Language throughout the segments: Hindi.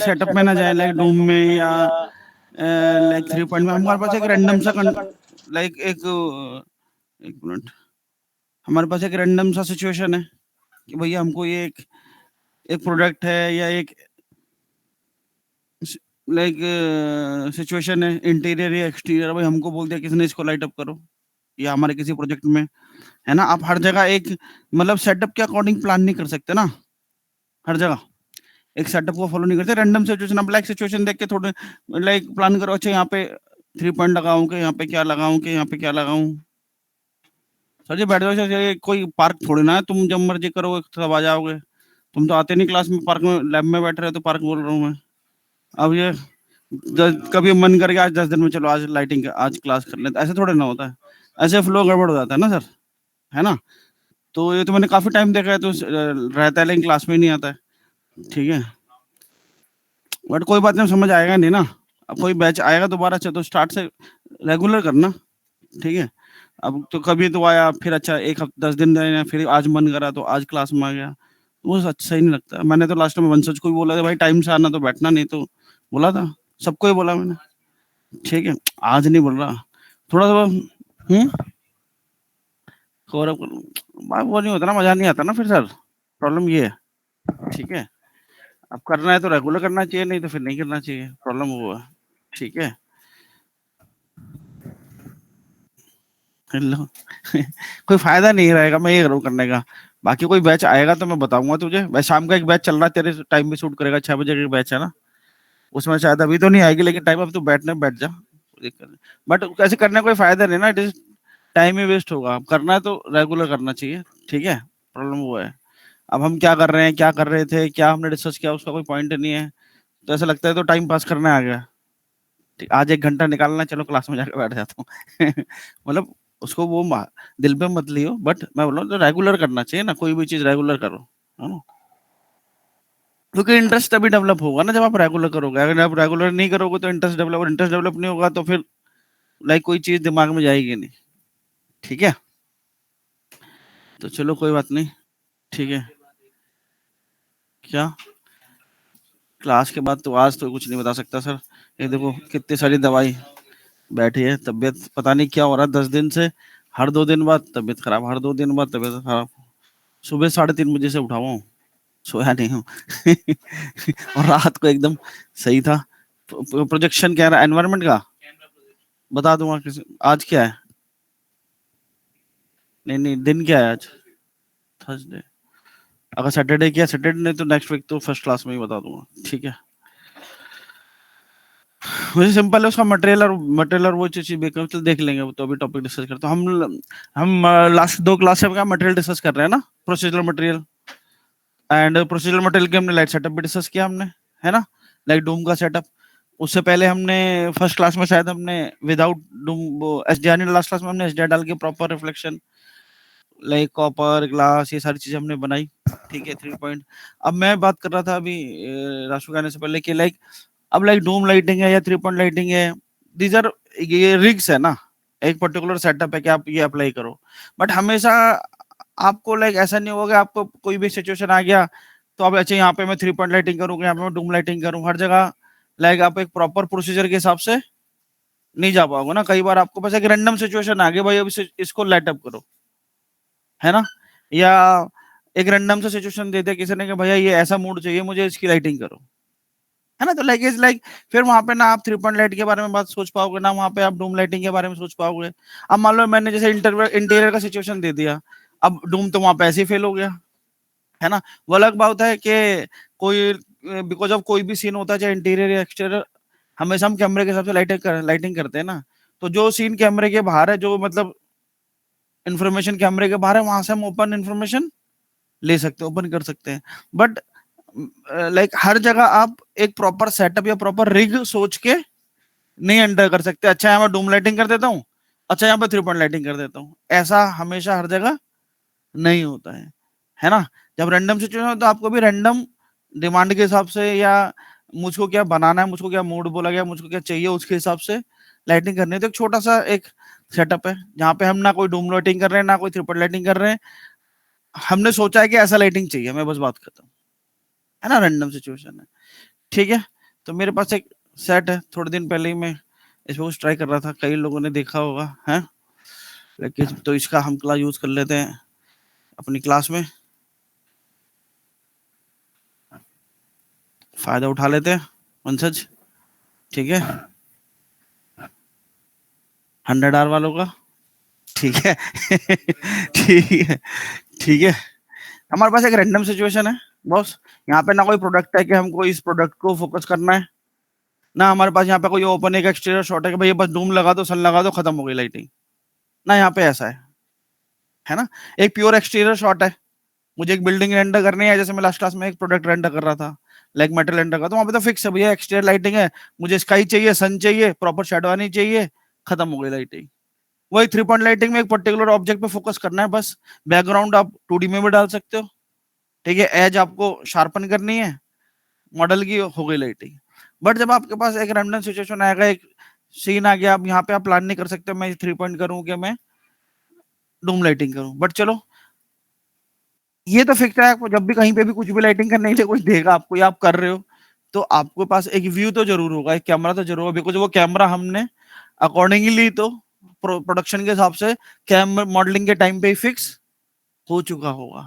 सेटअप में ना जाए, लाइक डूम में या लाइक 3 पॉइंट में हमारे पास एक रैंडम सा लाइक एक मिनट, हमारे पास एक रैंडम सा सिचुएशन है कि भैया हमको ये एक प्रोडक्ट है या एक लाइक सिचुएशन है, इंटीरियर या एक्सटीरियर, भाई हमको बोल दिया किसने इसको लाइट अप करो, या हमारे किसी प्रोजेक्ट में है ना, आप हर जगह एक मतलब सेटअप के अकॉर्डिंग प्लान नहीं कर सकते ना, हर जगह एक सेटअप को फॉलो नहीं करते, रैंडम सिचुएशन, आप लाइक सिचुएशन देख के थोड़े लाइक प्लान करो, अच्छा यहाँ पे 3 पॉइंट लगाऊं कि यहाँ पे क्या लगाऊं कि यहाँ पे क्या लगाऊं। सर जी बैठ जाओ सर, ये कोई पार्क थोड़ी ना है, तुम जब मर्जी करो तब आ जाओगे, तुम तो आते नहीं क्लास में, पार्क में लैब में बैठ रहे हो तो पार्क बोल रहा हूँ मैं। अब ये कभी मन करके आज 10 दिन में चलो आज लाइटिंग आज क्लास कर लेते, ऐसे थोड़े ना होता है, ऐसे फ्लो गड़बड़ हो जाता है ना सर, है ना। तो ये तो मैंने काफी टाइम देखा है, तो रहता है लेकिन क्लास में नहीं आता है, ठीक है, बट कोई बात नहीं, समझ आएगा नहीं ना, अब कोई बैच आएगा दोबारा से तो स्टार्ट से रेगुलर करना, ठीक है। अब तो कभी तो आया फिर अच्छा 1 हफ्ता 10 दिन रहे, फिर आज मन करा तो आज क्लास में आ गया, वो अच्छा ही नहीं लगता। मैंने तो लास्ट में वंशज को भी बोला था भाई टाइम से आना तो बैठना, नहीं तो बोला था, सबको ही बोला मैंने, ठीक है, आज नहीं बोल रहा थोड़ा सा गौरव वो नहीं होता ना, मजा नहीं आता ना फिर सर, प्रॉब्लम ये है, ठीक है। अब करना है तो रेगुलर करना चाहिए, नहीं तो फिर नहीं करना चाहिए, प्रॉब्लम वो है, ठीक है। हेलो कोई फायदा नहीं रहेगा मैं ये करूँ करने का, बाकी कोई बैच आएगा तो मैं बताऊंगा तुझे, भाई शाम का एक बैच चल रहा है, तेरे टाइम भी सूट करेगा, 6 बजे का बैच है ना, उसमें शायद अभी तो नहीं आएगी, लेकिन टाइम अब तो बैठने बैठ जा, बट ऐसे करने का कोई फायदा नहीं ना, इट इज टाइम ही वेस्ट होगा, करना है तो रेगुलर करना चाहिए, ठीक है, प्रॉब्लम वो है। अब हम क्या कर रहे हैं, क्या कर रहे थे, क्या हमने डिस्कस किया, उसका कोई पॉइंट नहीं है, तो ऐसा लगता है तो टाइम पास करने आ गया, ठीक, आज 1 घंटा निकालना, चलो क्लास में जाकर बैठ जाता हूँ मतलब उसको वो दिल पे मत लियो, बट मैं बोल रहा हूँ तो रेगुलर करना चाहिए ना, कोई भी चीज रेगुलर करो, है ना, क्योंकि इंटरेस्ट तभी डेवलप होगा ना जब आप रेगुलर करोगे, अगर आप रेगुलर नहीं करोगे तो इंटरेस्ट डेवलप नहीं होगा तो फिर लाइक कोई चीज दिमाग में जाएगी नहीं, ठीक है। तो चलो कोई बात नहीं, ठीक है। क्या क्लास के बाद तो आज तो कुछ नहीं बता सकता सर, ये देखो कितनी सारी दवाई बैठी है, तबीयत पता नहीं क्या हो रहा है 10 दिन से, हर 2 दिन बाद तबीयत खराब, हर 2 दिन बाद तबीयत खराब, सुबह 3:30 बजे से उठा हुआ हूँ, सोया नहीं हूँ और रात को एकदम सही था। प्रोजेक्शन क्या है एनवायरनमेंट का बता दूंगा किसी, आज क्या है, नहीं नहीं दिन क्या है आज, थर्सडे, अगर सैटरडे किया सैटरडे, नहीं तो नेक्स्ट वीक तो फर्स्ट क्लास में ही बता दूंगा, ठीक है। वैसे सिंपल है उसका मटेरियल और वो चीज चल देख लेंगे, वो तो अभी टॉपिक डिस्कस करते हैं हम लास्ट 2 क्लास में क्या मटेरियल डिस्कस कर रहे हैं ना, procedural material, and procedural material के हमने लाइट सेटअप भी डिस्कस किया हमने, है ना, लाइक डूम का सेटअप। उससे पहले हमने फर्स्ट क्लास में शायद हमने without Doom SDR, last class में हमने एसडीआर डाल के proper reflection like copper glass ये सारी चीजें हमने बनाई, ठीक है, 3 पॉइंट। अब मैं बात कर रहा था अभी राशु कहने से पहले कि लाइक अब लाइक डूम लाइटिंग है या 3 पॉइंट लाइटिंग है, दीज आर ये रिग्स है ना, एक पर्टिकुलर सेटअप है कि आप ये अप्लाई करो, बट हमेशा आपको लाइक ऐसा नहीं होगा, आपको कोई भी सिचुएशन आ गया तो अब अच्छा यहाँ पे मैं 3 पॉइंट लाइटिंग करूंगा, यहाँ पे मैं डूम लाइटिंग करूँ, हर जगह लाइक आप एक प्रॉपर प्रोसीजर के हिसाब से नहीं जा पाओगे ना, कई बार आपको बस एक रैंडम सिचुएशन आ गई भाई अब इसको लाइट अप करो, है ना, या एक रैंडम सा सिचुएशन दे दिया किसी ने कि भैया ये ऐसा मूड चाहिए मुझे, इसकी लाइटिंग करो, है ना, तो लाइक इज लाइक फिर वहां पे ना आप 3 पॉइंट लाइट के बारे में बात सोच पाओगे ना, वहां पे आप डूम लाइटिंग के बारे में सोच पाओगे। अब मान लो मैंने जैसे इंटीरियर का सिचुएशन दे दिया, अब डूम तो वहां पे ऐसे ही फेल हो गया, है ना। वो अलग बात है कि कोई बिकॉज ऑफ कोई भी सीन होता है चाहे इंटीरियर या एक्सटीरियर, हमेशा हम कैमरे के हिसाब से लाइटिंग करते हैं ना, तो जो सीन कैमरे के बाहर है, जो मतलब इन्फॉर्मेशन कैमरे के बाहर है, वहां से हम ओपन इन्फॉर्मेशन ले सकते हैं, ओपन कर सकते हैं, बट लाइक हर जगह आप एक प्रॉपर सेटअप या प्रॉपर रिग सोच के नहीं एंटर कर सकते, अच्छा यहाँ मैं डूम लाइटिंग कर देता हूँ, अच्छा यहाँ पे 3 पॉइंट लाइटिंग कर देता हूँ, ऐसा हमेशा हर जगह नहीं होता है ना। जब रैंडम सिचुएशन हो तो आपको भी रैंडम डिमांड के हिसाब से, या मुझको क्या बनाना है, मुझको क्या मूड बोला गया, मुझको क्या चाहिए, उसके हिसाब से लाइटिंग करनी है। तो एक छोटा सा एक सेटअप है जहाँ पे हम ना कोई डूम लाइटिंग कर रहे हैं ना कोई 3 पॉइंट लाइटिंग कर रहे हैं, हमने सोचा है कि ऐसा लाइटिंग चाहिए, मैं बस बात करता हूँ, है ना, रैंडम सिचुएशन है, ठीक है। तो मेरे पास एक सेट है, थोड़े दिन पहले ही मैं इसमें कुछ ट्राई कर रहा था, कई लोगों ने देखा होगा है, लेकिन तो इसका हम क्लास यूज कर लेते हैं अपनी क्लास में, फायदा उठा लेते हैं वंशज। ठीक है, 100 आवर वालों का। ठीक है ठीक है, ठीक है। हमारे पास एक रैंडम सिचुएशन है बॉस, यहाँ पे ना कोई प्रोडक्ट है कि हमको इस प्रोडक्ट को फोकस करना है, ना हमारे पास यहाँ पे कोई ओपन एक एक्सटीरियर शॉट है कि भाई बस डूम लगा दो, सन लगा दो, खत्म हो गई लाइटिंग, ना यहाँ पे ऐसा है ना। एक प्योर एक्सटीरियर शॉट है, मुझे एक बिल्डिंग रेंडर करनी है, जैसे मैं लास्ट क्लास में एक प्रोडक्ट रेंडर कर रहा था, लाइक मेटल रेंडर का, तो वहां पे तो फिक्स है भैया, एक्सटीरियर लाइटिंग है, मुझे स्काई चाहिए, सन चाहिए, प्रॉपर शेडो आनी चाहिए, खत्म हो गई लाइटिंग। वही 3 पॉइंट लाइटिंग में एक पर्टिकुलर ऑब्जेक्ट पे फोकस करना है बस, बैकग्राउंड आप 2D में भी डाल सकते हो, ठीक है, एज आपको शार्पन करनी है मॉडल की, हो गई लाइटिंग। बट जब आपके पास एक रैंडम सिचुएशन आएगा, एक सीन आ गया, आप यहाँ पे आप प्लान नहीं कर सकते मैं 3 पॉइंट करूँ कि मैं डूम लाइटिंग करूँ, बट चलो ये तो फिक्स है, आपको जब भी कहीं पे भी कुछ भी लाइटिंग करने के लिए कुछ देगा आपको, या आप कर रहे हो, तो आपके पास एक व्यू तो जरूर होगा, एक कैमरा तो जरूर होगा, बिकॉज वो कैमरा हमने अकॉर्डिंगली तो प्रोडक्शन के हिसाब से कैमरा मॉडलिंग के टाइम पे ही फिक्स हो चुका होगा,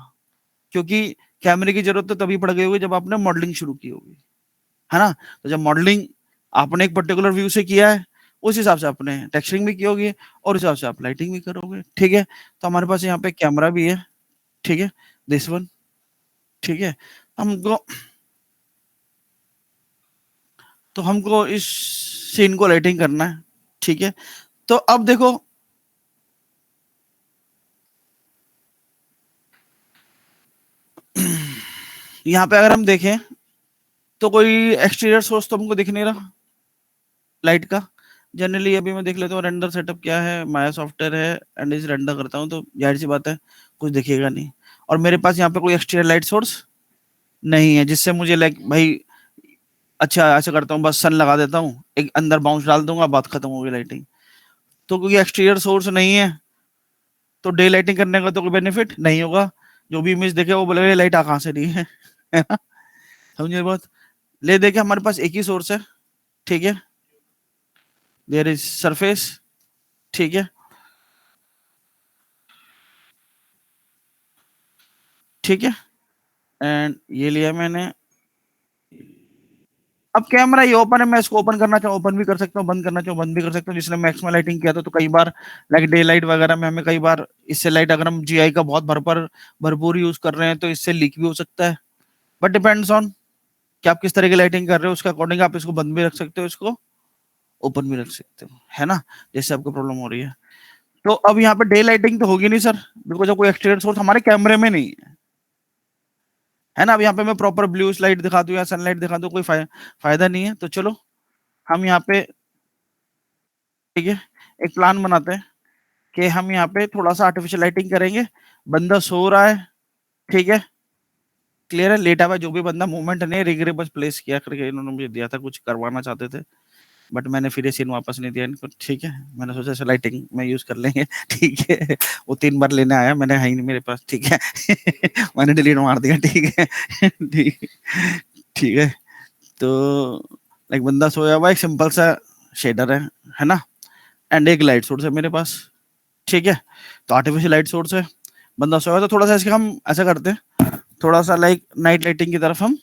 क्योंकि कैमरे की जरूरत तो तभी पड़ गई होगी जब आपने मॉडलिंग शुरू की होगी, है ना। तो जब मॉडलिंग आपने एक पर्टिकुलर व्यू से किया है, उस हिसाब से आपने टेक्सचरिंग भी की होगी, और उस हिसाब से आप लाइटिंग भी करोगे, ठीक है। तो हमारे पास यहाँ पे कैमरा भी है, ठीक है, दिस वन, ठीक है। हमको तो हमको इस सीन को लाइटिंग करना है, ठीक है। तो अब देखो, यहाँ पे अगर हम देखें तो कोई एक्सटीरियर सोर्स तो हमको दिख नहीं रहा लाइट का। जनरली अभी मैं देख लेता हूँ रेंडर सेटअप क्या है, माया सॉफ्टवेयर है, एंड इस रेंडर करता हूँ, तो जाहिर सी बात है कुछ दिखेगा नहीं, और मेरे पास यहाँ पे कोई एक्सटीरियर लाइट सोर्स नहीं है, जिससे मुझे लाइक भाई अच्छा ऐसा करता हूँ, बस सन लगा देता हूँ, एक अंदर बाउंस डाल दूंगा, बात खत्म हो गई लाइटिंग। तो क्योंकि एक्सटीरियर सोर्स नहीं है, तो डे लाइटिंग करने का तो कोई बेनिफिट नहीं होगा, जो भी इमेज देखे वो बोलेगा लाइट कहाँ से नहीं है है ना, समझे बात। ले देखे हमारे पास एक ही सोर्स है, ठीक है, देयर इज सरफेस, ठीक है, ठीक है, एंड ये लिया मैंने। अब कैमरा ये ओपन है, मैं इसको ओपन करना चाहूँ ओपन भी कर सकता हूँ, बंद करना चाहूँ बंद भी कर सकता हूँ, जिसने मैक्सिमम लाइटिंग किया था, तो कई बार लाइक डे लाइट वगैरह में हमें कई बार इससे लाइट, अगर हम जीआई का बहुत भरपूर यूज कर रहे हैं तो इससे लीक भी हो सकता है, बट डिपेंड्स ऑन कि आप किस तरह की लाइटिंग कर रहे हो, उसके अकॉर्डिंग आप इसको बंद भी रख सकते हो, इसको ओपन भी रख सकते हो, है ना, जैसे आपको प्रॉब्लम हो रही है। तो अब यहाँ पे डे लाइटिंग तो होगी नहीं सर, बिकॉज कोई एक्सटीरियर सोर्स हमारे कैमरे में नहीं है ना। अब यहाँ पे मैं प्रॉपर ब्लू लाइट दिखा दूं या सनलाइट दिखा दूं, कोई फायदा नहीं है, तो चलो हम यहाँ पे, ठीक है, एक प्लान बनाते हैं कि हम यहाँ पे थोड़ा सा आर्टिफिशियल लाइटिंग करेंगे, बंदा सो रहा है, ठीक है, क्लियर है, लेटा हुआ जो भी बंदा, मूवमेंट नहीं, रिग बस प्लेस किया करके इन्होंने मुझे दिया था, कुछ करवाना चाहते थे, बट मैंने फिर ये सीन वापस नहीं दिया इनको, ठीक है, मैंने सोचा ऐसे लाइटिंग में यूज कर लेंगे ठीक है, वो 3 बार लेने आया, मैंने है ही नहीं मेरे पास, ठीक है मैंने डिलीट मार दिया, ठीक है ठीक, ठीक है। तो लाइक बंदा सोया हुआ, एक सिंपल सा शेडर है ना, एंड एक लाइट सोर्स है मेरे पास, ठीक है। तो आर्टिफिशियल लाइट सोर्स है, बंदा सोया हुआ, तो थोड़ा सा इसके हम ऐसा करते हैं, थोड़ा सा लाइक नाइट लाइटिंग की तरफ हम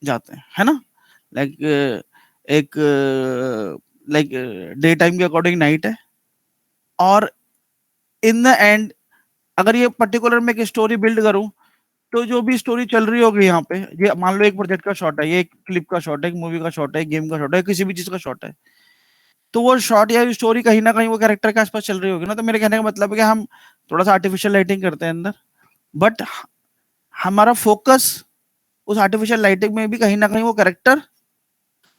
जाते हैं, है ना, लाइक एक लाइक डे टाइम के अकॉर्डिंग नाइट है, और इन द एंड अगर ये पर्टिकुलर मैं एक स्टोरी बिल्ड करूं, तो जो भी स्टोरी चल रही होगी यहाँ पे, ये मान लो एक प्रोजेक्ट का शॉट है, ये एक क्लिप का शॉट है, एक मूवी का शॉट है, एक गेम का शॉट है, किसी भी चीज का शॉट है, तो वो शॉट या स्टोरी कहीं ना कहीं वो कैरेक्टर के आसपास चल रही होगी ना। तो मेरे कहने का मतलब है कि हम थोड़ा सा आर्टिफिशियल लाइटिंग करते हैं अंदर, बट हमारा फोकस उस आर्टिफिशियल लाइटिंग में भी कहीं ना कहीं वो कैरेक्टर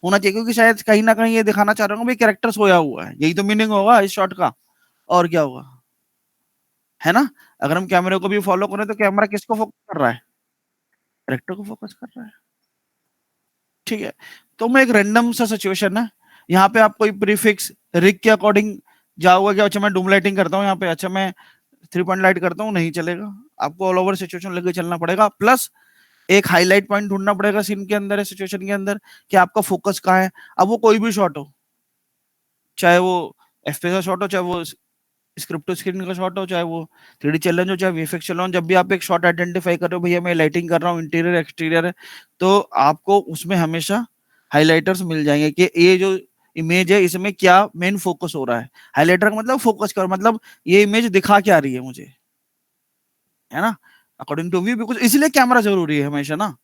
होना चाहिए, क्योंकि शायद कहीं ना कहीं ये दिखाना चाह रहा हूँ भाई कैरेक्टर सोया हुआ है, यही तो मीनिंग होगा इस शॉट का, और क्या होगा, है ना। अगर हम कैमरे को भी फॉलो करें तो कैमरा किसको फोकस कर रहा है, कैरेक्टर को फोकस कर रहा है, ठीक है। तो मैं एक रैंडम सा सिचुएशन है, यहाँ पे आप कोई प्रीफिक्स रिग के अकॉर्डिंग जाओगे क्या, अच्छा मैं डूम लाइटिंग करता हूँ यहाँ पे, अच्छा मैं 3 पॉइंट लाइट करता हूँ, नहीं चलेगा, आपको ऑल ओवर सिचुएशन लेके चलना पड़ेगा, प्लस एक हाईलाइट पॉइंट ढूंढना पड़ेगा सीन के अंदर, सिचुएशन के अंदर, कि आपका फोकस कहाँ है। अब वो कोई भी शॉट हो, चाहे वो एफपीएस का शॉट हो, चाहे वो स्क्रिप्ट टू स्क्रीन का शॉट हो, चाहे वो 3D चैलेंज हो, चाहे वीएफएक्स चल रहा हो, जब भी आप एक शॉट आइडेंटिफाई कर रहे हो, भैया मैं लाइटिंग कर रहा हूँ, इंटीरियर एक्सटीरियर है, तो आपको उसमें हमेशा हाइलाइटर्स मिल जाएंगे कि ये जो इमेज है इसमें क्या मेन फोकस हो रहा है। हाइलाइटर का मतलब फोकस कर, मतलब ये इमेज दिखा क्या रही है मुझे, है ना, अकॉर्डिंग टू व्यू। बिकॉज इसलिए कैमरा जरूरी है हमेशा ना,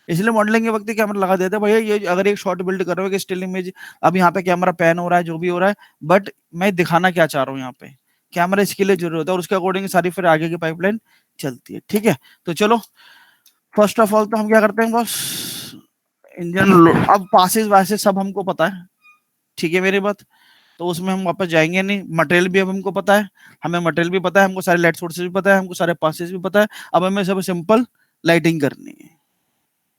इसलिए मॉडलिंग के वक्त कैमरा लगा देते हैं भैया। ये अगर एक शॉट बिल्ड कर रहे हो कि स्टिल इमेज, अब यहाँ पे कैमरा पैन हो रहा है, जो भी हो रहा है, बट मैं दिखाना क्या चाह रहा हूँ यहाँ पे, कैमरा इसके लिए जरूरी होता है, और उसके अकॉर्डिंग सारी फिर आगे की पाइपलाइन चलती है। ठीक है, तो चलो फर्स्ट ऑफ ऑल तो हम क्या करते हैं बस, इंजन, अब पासिस वासिस सब हमको पता है, ठीक है मेरी बात, तो उसमें हम वापस जाएंगे नहीं। मटेरियल भी अब हमको पता है, हमें मटेरियल भी पता है, हमको सारे लाइट सोर्सेज भी पता है, हमको सारे पासेस भी पता है। अब हमें सब सिंपल लाइटिंग करनी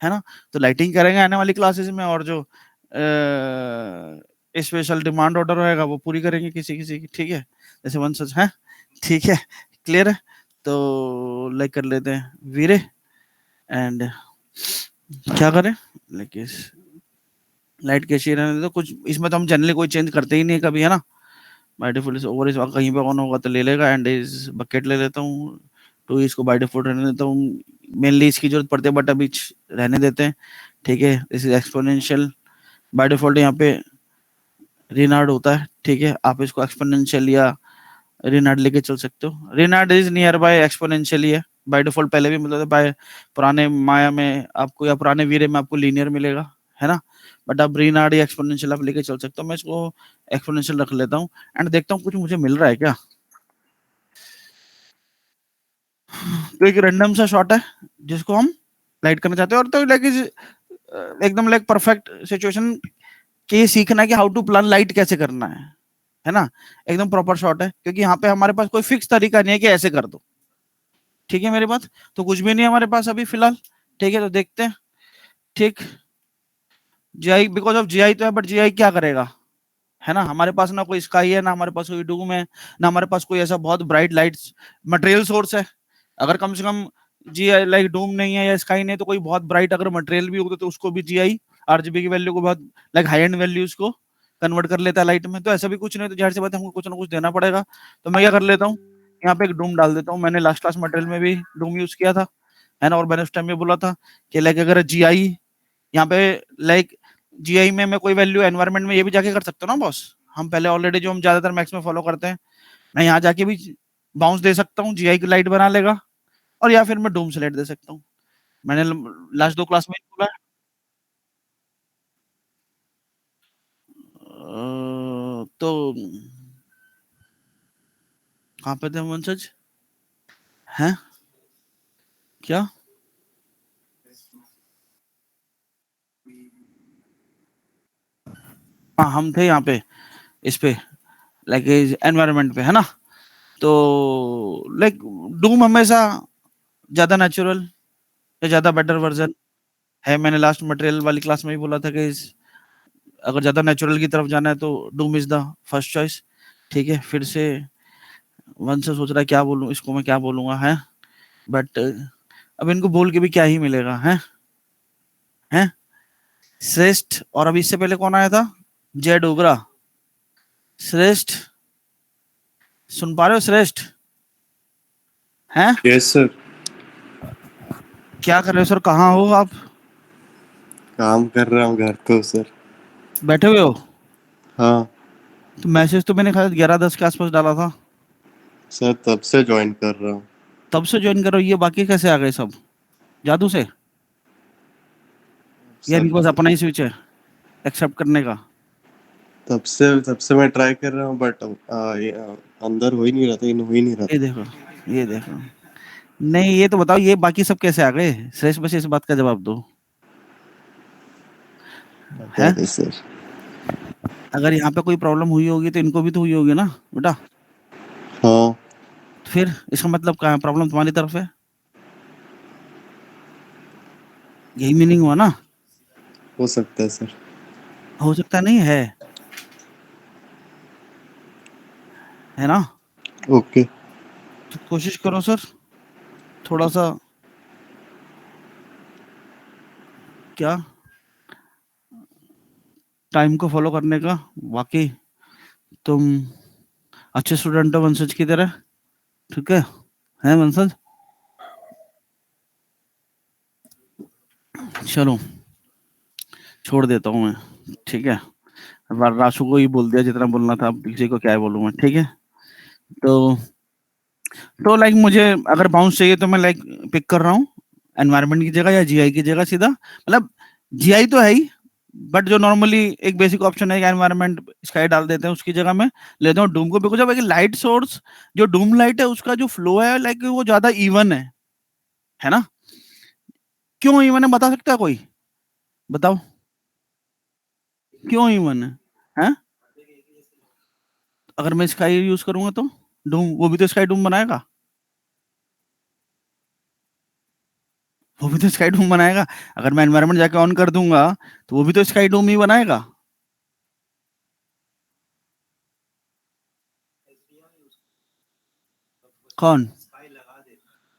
है ना। तो लाइटिंग करेंगे आने वाली क्लासेस में, और जो स्पेशल डिमांड ऑर्डर रहेगा वो पूरी करेंगे किसी किसी की, ठीक है, जैसे वन सच है, ठीक है, क्लियर है। तो लाइक कर लेते हैं वीरे, एंड क्या करें, लेकिन लाइट कैसी रहने दो, कुछ इसमें तो हम जनरली कोई चेंज करते ही नहीं कभी, है ना। बाय डिफॉल्ट ओवर इस कहीं पे ऑन होगा तो ले लेगा, एंड इस बकेट ले लेता हूँ, तो इसको बाय डिफॉल्ट रहने देता हूँ, मेनली इसकी जरूरत पड़ती है बट अभी रहने देते हैं, ठीक है। This is exponential, by default यहाँ पे रिनार्ड होता है, ठीक है, आप इसको एक्सपोनेंशियल या रिनार्ड लेके चल सकते हो। रिनार्ड इज नियर बाय एक्सपोनेंशियल ही है बाय डिफॉल्ट, पहले भी मतलब बाय पुराने माया में आपको या पुराने वीरे में आपको लीनियर मिलेगा, है ना, बट अब रिनार्ड या एक्सपोनेंशियल आप लेके चल सकते हो। मैं इसको एक्सपोनेंशियल रख लेता हूँ, एंड देखता हूँ कुछ मुझे मिल रहा है क्या। तो एक रैंडम सा शॉट है जिसको हम लाइट करना चाहते हैं, और तो लाइक एकदम लाइक परफेक्ट सिचुएशन कि ये सीखना है कि हाउ टू प्लान लाइट कैसे करना है ना, एकदम प्रॉपर शॉट है, क्योंकि यहाँ पे हमारे पास कोई फिक्स तरीका नहीं है कि ऐसे कर दो, ठीक है मेरी बात, तो कुछ भी नहीं है हमारे पास अभी फिलहाल, ठीक है, तो देखते हैं, ठीक। जीआई, बिकॉज ऑफ जीआई तो है, बट जीआई क्या करेगा, है ना, हमारे पास ना कोई स्काई है, ना हमारे पास कोई डूम है, ना हमारे पास कोई ऐसा बहुत ब्राइट लाइट्स मटेरियल सोर्स है। अगर कम से कम जीआई लाइक डूम नहीं है या स्काई नहीं है, तो कोई बहुत ब्राइट अगर मटेरियल भी होगा तो उसको भी जीआई आरजीबी की वैल्यू को बहुत लाइक हाई एंड वैल्यूज को कन्वर्ट कर लेता है लाइट में। तो ऐसा भी कुछ नहीं, तो जाहिर सी बात है हमको कुछ ना कुछ देना पड़ेगा। तो मैं क्या कर लेता हूँ, यहाँ पे एक डूम डाल देता हूँ, मैंने लास्ट क्लास मटेरियल में भी डूम यूज किया था, है ना, और मैंने उस टाइम में बोला था कि लाइक अगर जीआई यहाँ पे लाइक जीआई में मैं कोई वैल्यू एनवायरनमेंट में ये भी जाके कर सकता हूँ ना बॉस, हम पहले ऑलरेडी जो हम ज्यादातर मैक्स में फॉलो करते हैं, मैं यहाँ जाके भी बाउंस दे सकता हूँ, जीआई की लाइट बना लेगा, और या फिर मैं डूम से लाइट दे सकता हूँ। मैंने लास्ट दो क्लास में बोला तो कहाँ पे थे वंशज, हैं क्या, हाँ हम थे यहाँ पे इस पे लाइक एनवायरनमेंट पे, है ना। तो लाइक डूम हमेशा ज्यादा नेचुरल या ज्यादा बेटर वर्जन है, मैंने लास्ट मटेरियल वाली क्लास में भी बोला था कि अगर ज्यादा नेचुरल की तरफ जाना है तो doom is the first choice, ठीक है। फिर से वन से सोच रहा है क्या बोलूं इसको, मैं क्या बोलूंगा है, बट अब इनको बोल के भी क्या ही मिलेगा, है श्रेष्ठ, और अभी इससे पहले कौन आया था, जय डोगरा, श्रेष्ठ, सुन पा रहे हो श्रेष्ठ, हैं यस सर। क्या कर रहे हो सर, कहाँ हो आप, काम कर रहा हूँ घर तो सर। बैठे हुए हो, हाँ तो मैसेज तो मैंने खाली 11:10 के आसपास डाला था, सर, तब से ज्वाइन कर रहा हूँ। तब से ज्वाइन करो, ये बाकी कैसे आ गए सब, जादू से, या सर इनके पास अपना ही स्विच है एक्सेप्ट करने का। तब से मैं ट्राई कर रहा हूँ, बट अंदर हो ही नहीं रहा था, इन हो ही नहीं रहा ये देखो, ये देखो, नहीं ये तो बताओ, ये बाकी सब कैसे आ गए, श्रेष्ठ बस इस बात का जवाब दो, था। पता है, नहीं सर। अगर यहाँ पे कोई प्रॉब्लम हुई होगी तो इनको भी तो हुई होगी ना बेटा, हाँ तो फिर इसका मतलब क्या है, प्रॉब्लम तुम्हारी तरफ है, यही मीनिंग हुआ ना, हो सकता है सर। हो सकता नहीं है ना, ओके। तो कोशिश करो सर, थोड़ा सा क्या टाइम को फॉलो करने का, वाकई तुम अच्छे स्टूडेंट हो वंशज की तरह, ठीक है वंशज? चलो छोड़ देता हूँ मैं, ठीक है। राशु को ही बोल दिया जितना बोलना था, अब किसी को क्या है बोलूँ मैं, ठीक है। तो लाइक मुझे अगर बाउंस चाहिए तो मैं लाइक पिक कर रहा हूँ एनवायरनमेंट की जगह या जीआई की जगह सीधा, मतलब जीआई तो है ही, बट जो नॉर्मली एक बेसिक ऑप्शन है एनवायरनमेंट स्काई डाल देते हैं, उसकी जगह मैं लेता हूँ डूम को, बिकॉज अब लाइट सोर्स जो डूम लाइट है उसका जो फ्लो है लाइक वो ज्यादा इवन है ना? क्यों इवन है बता सकता है कोई? बताओ क्यों इवन है? अगर मैं स्काई यूज करूंगा तो डूम, वो भी तो स्काई डूम बनाएगा, वो भी तो स्काई डूम बनाएगा। अगर मैं एनवायरनमेंट जाके ऑन कर दूंगा तो वो भी तो स्काई डूम ही बनाएगा। कौन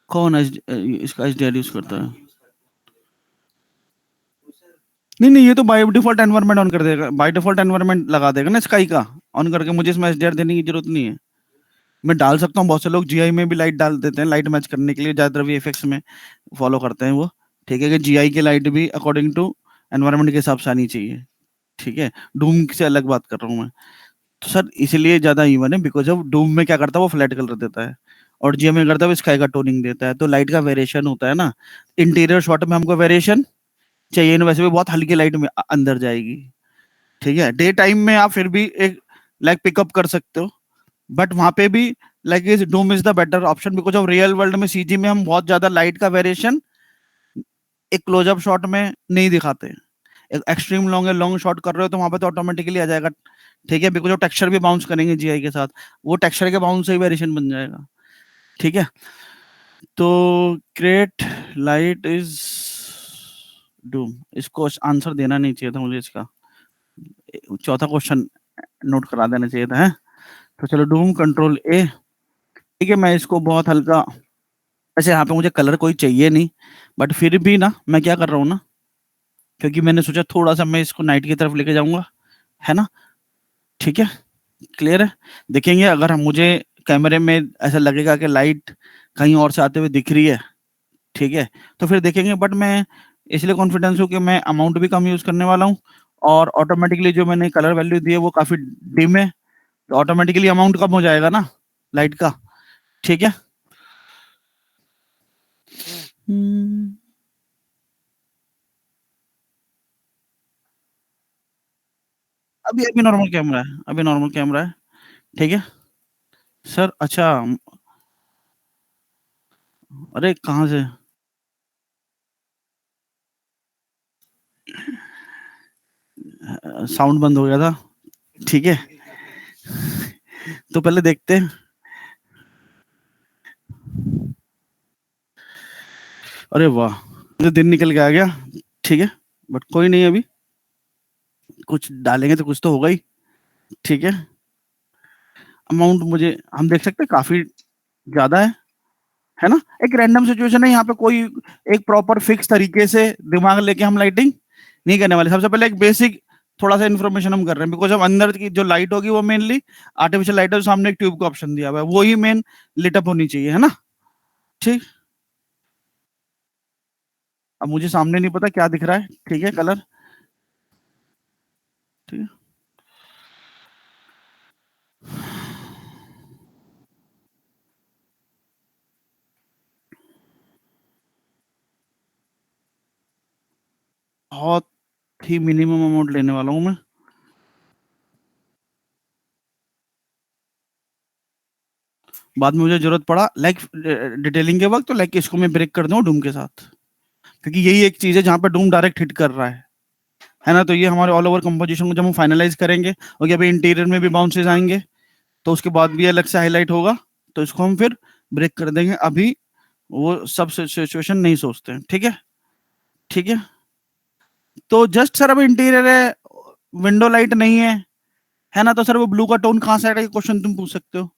कौन इसका एचडीआर यूज करता है? नहीं नहीं, ये तो बाय डिफॉल्ट एनवायरनमेंट ऑन कर देगा, बाय डिफॉल्ट एनवायरनमेंट लगा देगा ना स्काई का ऑन करके, मुझे इसमें एचडीआर देने की जरूरत नहीं है। मैं डाल सकता हूँ, बहुत से लोग जीआई में भी लाइट डाल देते हैं लाइट मैच करने के लिए, ज्यादातर वीएफएक्स में फॉलो करते हैं वो, ठीक है, कि जीआई की लाइट भी अकॉर्डिंग टू एनवायरनमेंट के हिसाब से आनी चाहिए, ठीक है। डूम से अलग बात कर रहा हूँ मैं। तो सर इसलिए ज्यादा इवन है बिकॉज ऑफ डूम में क्या करता है वो फ्लैट कलर देता है, और जीएम में करता है वो स्काई का टोनिंग देता है, तो लाइट का वेरिएशन होता है ना। इंटीरियर शॉट में हमको वेरिएशन चाहिए ना, वैसे भी बहुत हल्की लाइट में अंदर जाएगी, ठीक है। डे टाइम में आप फिर भी एक लाइक पिकअप कर सकते हो, बट वहां पे भी like is doom is the better option because of real world में सीजी में हम बहुत ज्यादा लाइट का वेरिएशन एक क्लोजअप शॉट में नहीं दिखाते। एक एक्सट्रीम लॉन्ग है, लॉन्ग शॉट कर रहे हो तो वहां पे तो ऑटोमेटिकली आ जाएगा, ठीक है, बिकॉज वो टेक्सचर भी बाउंस करेंगे जीआई के साथ, वो टेक्सचर के बाउंस से ही वेरिएशन बन जाएगा, ठीक है। तो क्रिएट लाइट इज डूम, इसको आंसर देना नहीं चाहिए था मुझे इसका, चौथा क्वेश्चन नोट करा देना चाहिए था है। तो चलो डूम कंट्रोल ए, ठीक है। मैं इसको बहुत हल्का, वैसे यहाँ पे मुझे कलर कोई चाहिए नहीं, बट फिर भी ना मैं क्या कर रहा हूँ ना, क्योंकि मैंने सोचा थोड़ा सा मैं इसको नाइट की तरफ लेके जाऊंगा, है ना, ठीक है। क्लियर है? देखेंगे अगर हम मुझे कैमरे में ऐसा लगेगा कि लाइट कहीं और से आते हुए दिख रही है, ठीक है, तो फिर देखेंगे, बट मैं इसलिए कॉन्फिडेंस हूँ कि मैं अमाउंट भी कम यूज करने वाला हूँ, और ऑटोमेटिकली जो मैंने कलर वैल्यू दी है वो काफी डिम है, तो ऑटोमेटिकली अमाउंट कम हो जाएगा ना लाइट का, ठीक है। हम्म, अभी अभी नॉर्मल कैमरा है, अभी नॉर्मल कैमरा है, ठीक है सर। अच्छा, अरे कहाँ से साउंड बंद हो गया था, ठीक है। तो पहले देखते हैं, अरे वाह, मुझे दिन निकल के आ गया, ठीक है, बट कोई नहीं, अभी कुछ डालेंगे तो कुछ तो होगा ही, ठीक है। अमाउंट मुझे हम देख सकते हैं काफी ज्यादा है ना। एक रैंडम सिचुएशन है यहाँ पे, कोई एक प्रॉपर फिक्स तरीके से दिमाग लेके हम लाइटिंग नहीं करने वाले। सबसे पहले एक बेसिक थोड़ा सा इन्फॉर्मेशन हम कर रहे हैं, बिकॉज अब अंदर की जो लाइट होगी वो मेनली आर्टिफिशियल लाइट है, सामने एक ट्यूब का ऑप्शन दिया हुआ है, वो ही मेन लिटअप होनी चाहिए, है ना, ठीक। अब मुझे सामने नहीं पता क्या दिख रहा है, ठीक है, कलर, ठीक है। बहुत ही मिनिमम अमाउंट लेने वाला हूँ मैं। बाद में मुझे जरूरत पड़ा लाइक डिटेलिंग के वक्त, तो लाइक इसको मैं ब्रेक कर दूं डूम के साथ, क्योंकि यही एक चीज है जहां पे डूम डायरेक्ट हिट कर रहा है ना। तो ये हमारे ऑल ओवर कंपोजिशन को जब हम फाइनलाइज करेंगे, और अभी इंटीरियर में भी बाउंसेस आएंगे, तो उसके बाद भी अलग से हाईलाइट होगा, तो इसको हम फिर ब्रेक कर देंगे। अभी वो सब सिचुएशन नहीं सोचते हैं, ठीक है, ठीक है। तो जस्ट सर अब इंटीरियर है, विंडो लाइट नहीं है ना, तो सर वो ब्लू का टोन कहाँ से आएगा, ये क्वेश्चन तुम पूछ सकते हो,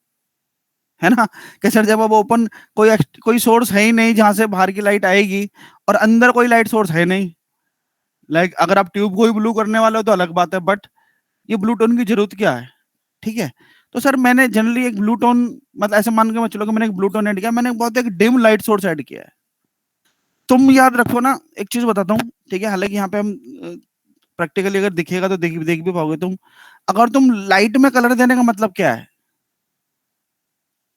है ना, कि सर जब अब ओपन कोई सोर्स है ही नहीं जहां से बाहर की लाइट आएगी, और अंदर कोई लाइट सोर्स है नहीं, लाइक अगर आप ट्यूब को ही ब्लू करने वाले हो तो अलग बात है, बट ये ब्लू टोन की जरूरत क्या है? ठीक है, तो सर मैंने जनरली एक ब्लू टोन, मतलब ऐसे मान के मैं चलो कि मैंने एक ब्लू टोन ऐड किया, मैंने बहुत एक डिम लाइट सोर्स ऐड किया है। तुम याद रखो ना, एक चीज बताता हूँ, ठीक है, हालांकि यहाँ पे हम प्रैक्टिकली अगर दिखेगा तो देख भी पाओगे तुम। अगर तुम लाइट में कलर देने का मतलब क्या है?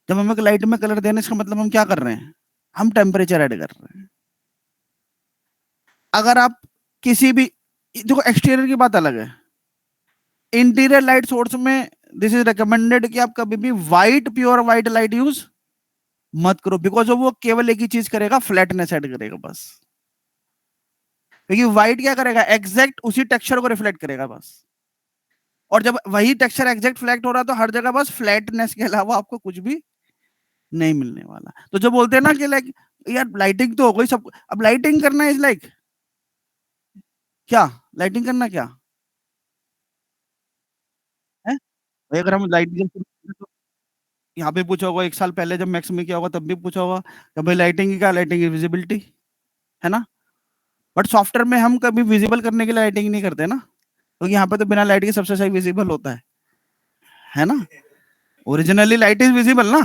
जब हम एक लाइट में कलर देने इसका मतलब हम क्या कर रहे हैं? हम टेम्परेचर ऐड कर रहे हैं। अगर आप किसी भी, देखो एक्सटीरियर की बात अलग है, इंटीरियर लाइट सोर्स में दिस इज रिकमेंडेड कि आप कभी भी white, pure white light use मत करो, बिकॉज वो केवल एक ही चीज करेगा, फ्लैटनेस ऐड करेगा बस। क्योंकि व्हाइट क्या करेगा, एग्जैक्ट उसी टेक्सचर को रिफ्लेक्ट करेगा बस। और जब वही टेक्सचर एग्जैक्ट फ्लैक्ट हो रहा है तो हर जगह बस फ्लैटनेस के अलावा आपको कुछ भी नहीं मिलने वाला। तो जो बोलते हैं ना कि लाइक यार लाइटिंग तो हो गई सब, अब लाइटिंग करना इज लाइक क्या? लाइटिंग करना क्या है? भाई अगर हम लाइटिंग, तो यहाँ पे पूछा होगा 1 साल पहले जब मैक्स में किया होगा तब भी पूछा होगा कि भाई लाइटिंग की क्या, लाइटिंग की विजिबिलिटी, है ना? बट सॉफ्टवेयर में हम कभी विजिबल करने के लिए लाइटिंग नहीं करते ना, क्योंकि यहाँ पे तो बिना लाइट के सबसे सही विजिबल होता है ना? ओरिजिनली लाइट इज विजिबल ना,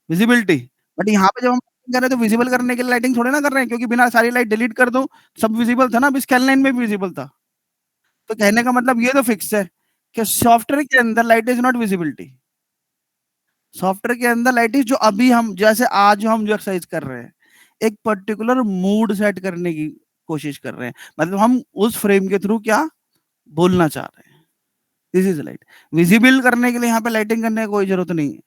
विजिबिलिटी। बट यहाँ पे जब हम कर रहे हैं तो विजिबल करने के लिए लाइटिंग थोड़ी ना कर रहे हैं, क्योंकि बिना सारी लाइट डिलीट कर दो सब विजिबल था ना, अब स्कैन लाइन में भी विजिबल था। तो कहने का मतलब ये तो फिक्स है कि सॉफ्टवेयर के अंदर light is not visibility. Software के अंदर लाइट इज जो अभी हम, जैसे आज जो हम जो एक्सरसाइज कर रहे हैं, एक पर्टिकुलर मूड सेट करने की कोशिश कर रहे हैं, मतलब हम उस फ्रेम के थ्रू क्या बोलना चाह रहे हैं, दिस इज लाइट। विजिबल करने के लिए यहाँ पे लाइटिंग करने की कोई जरूरत नहीं है,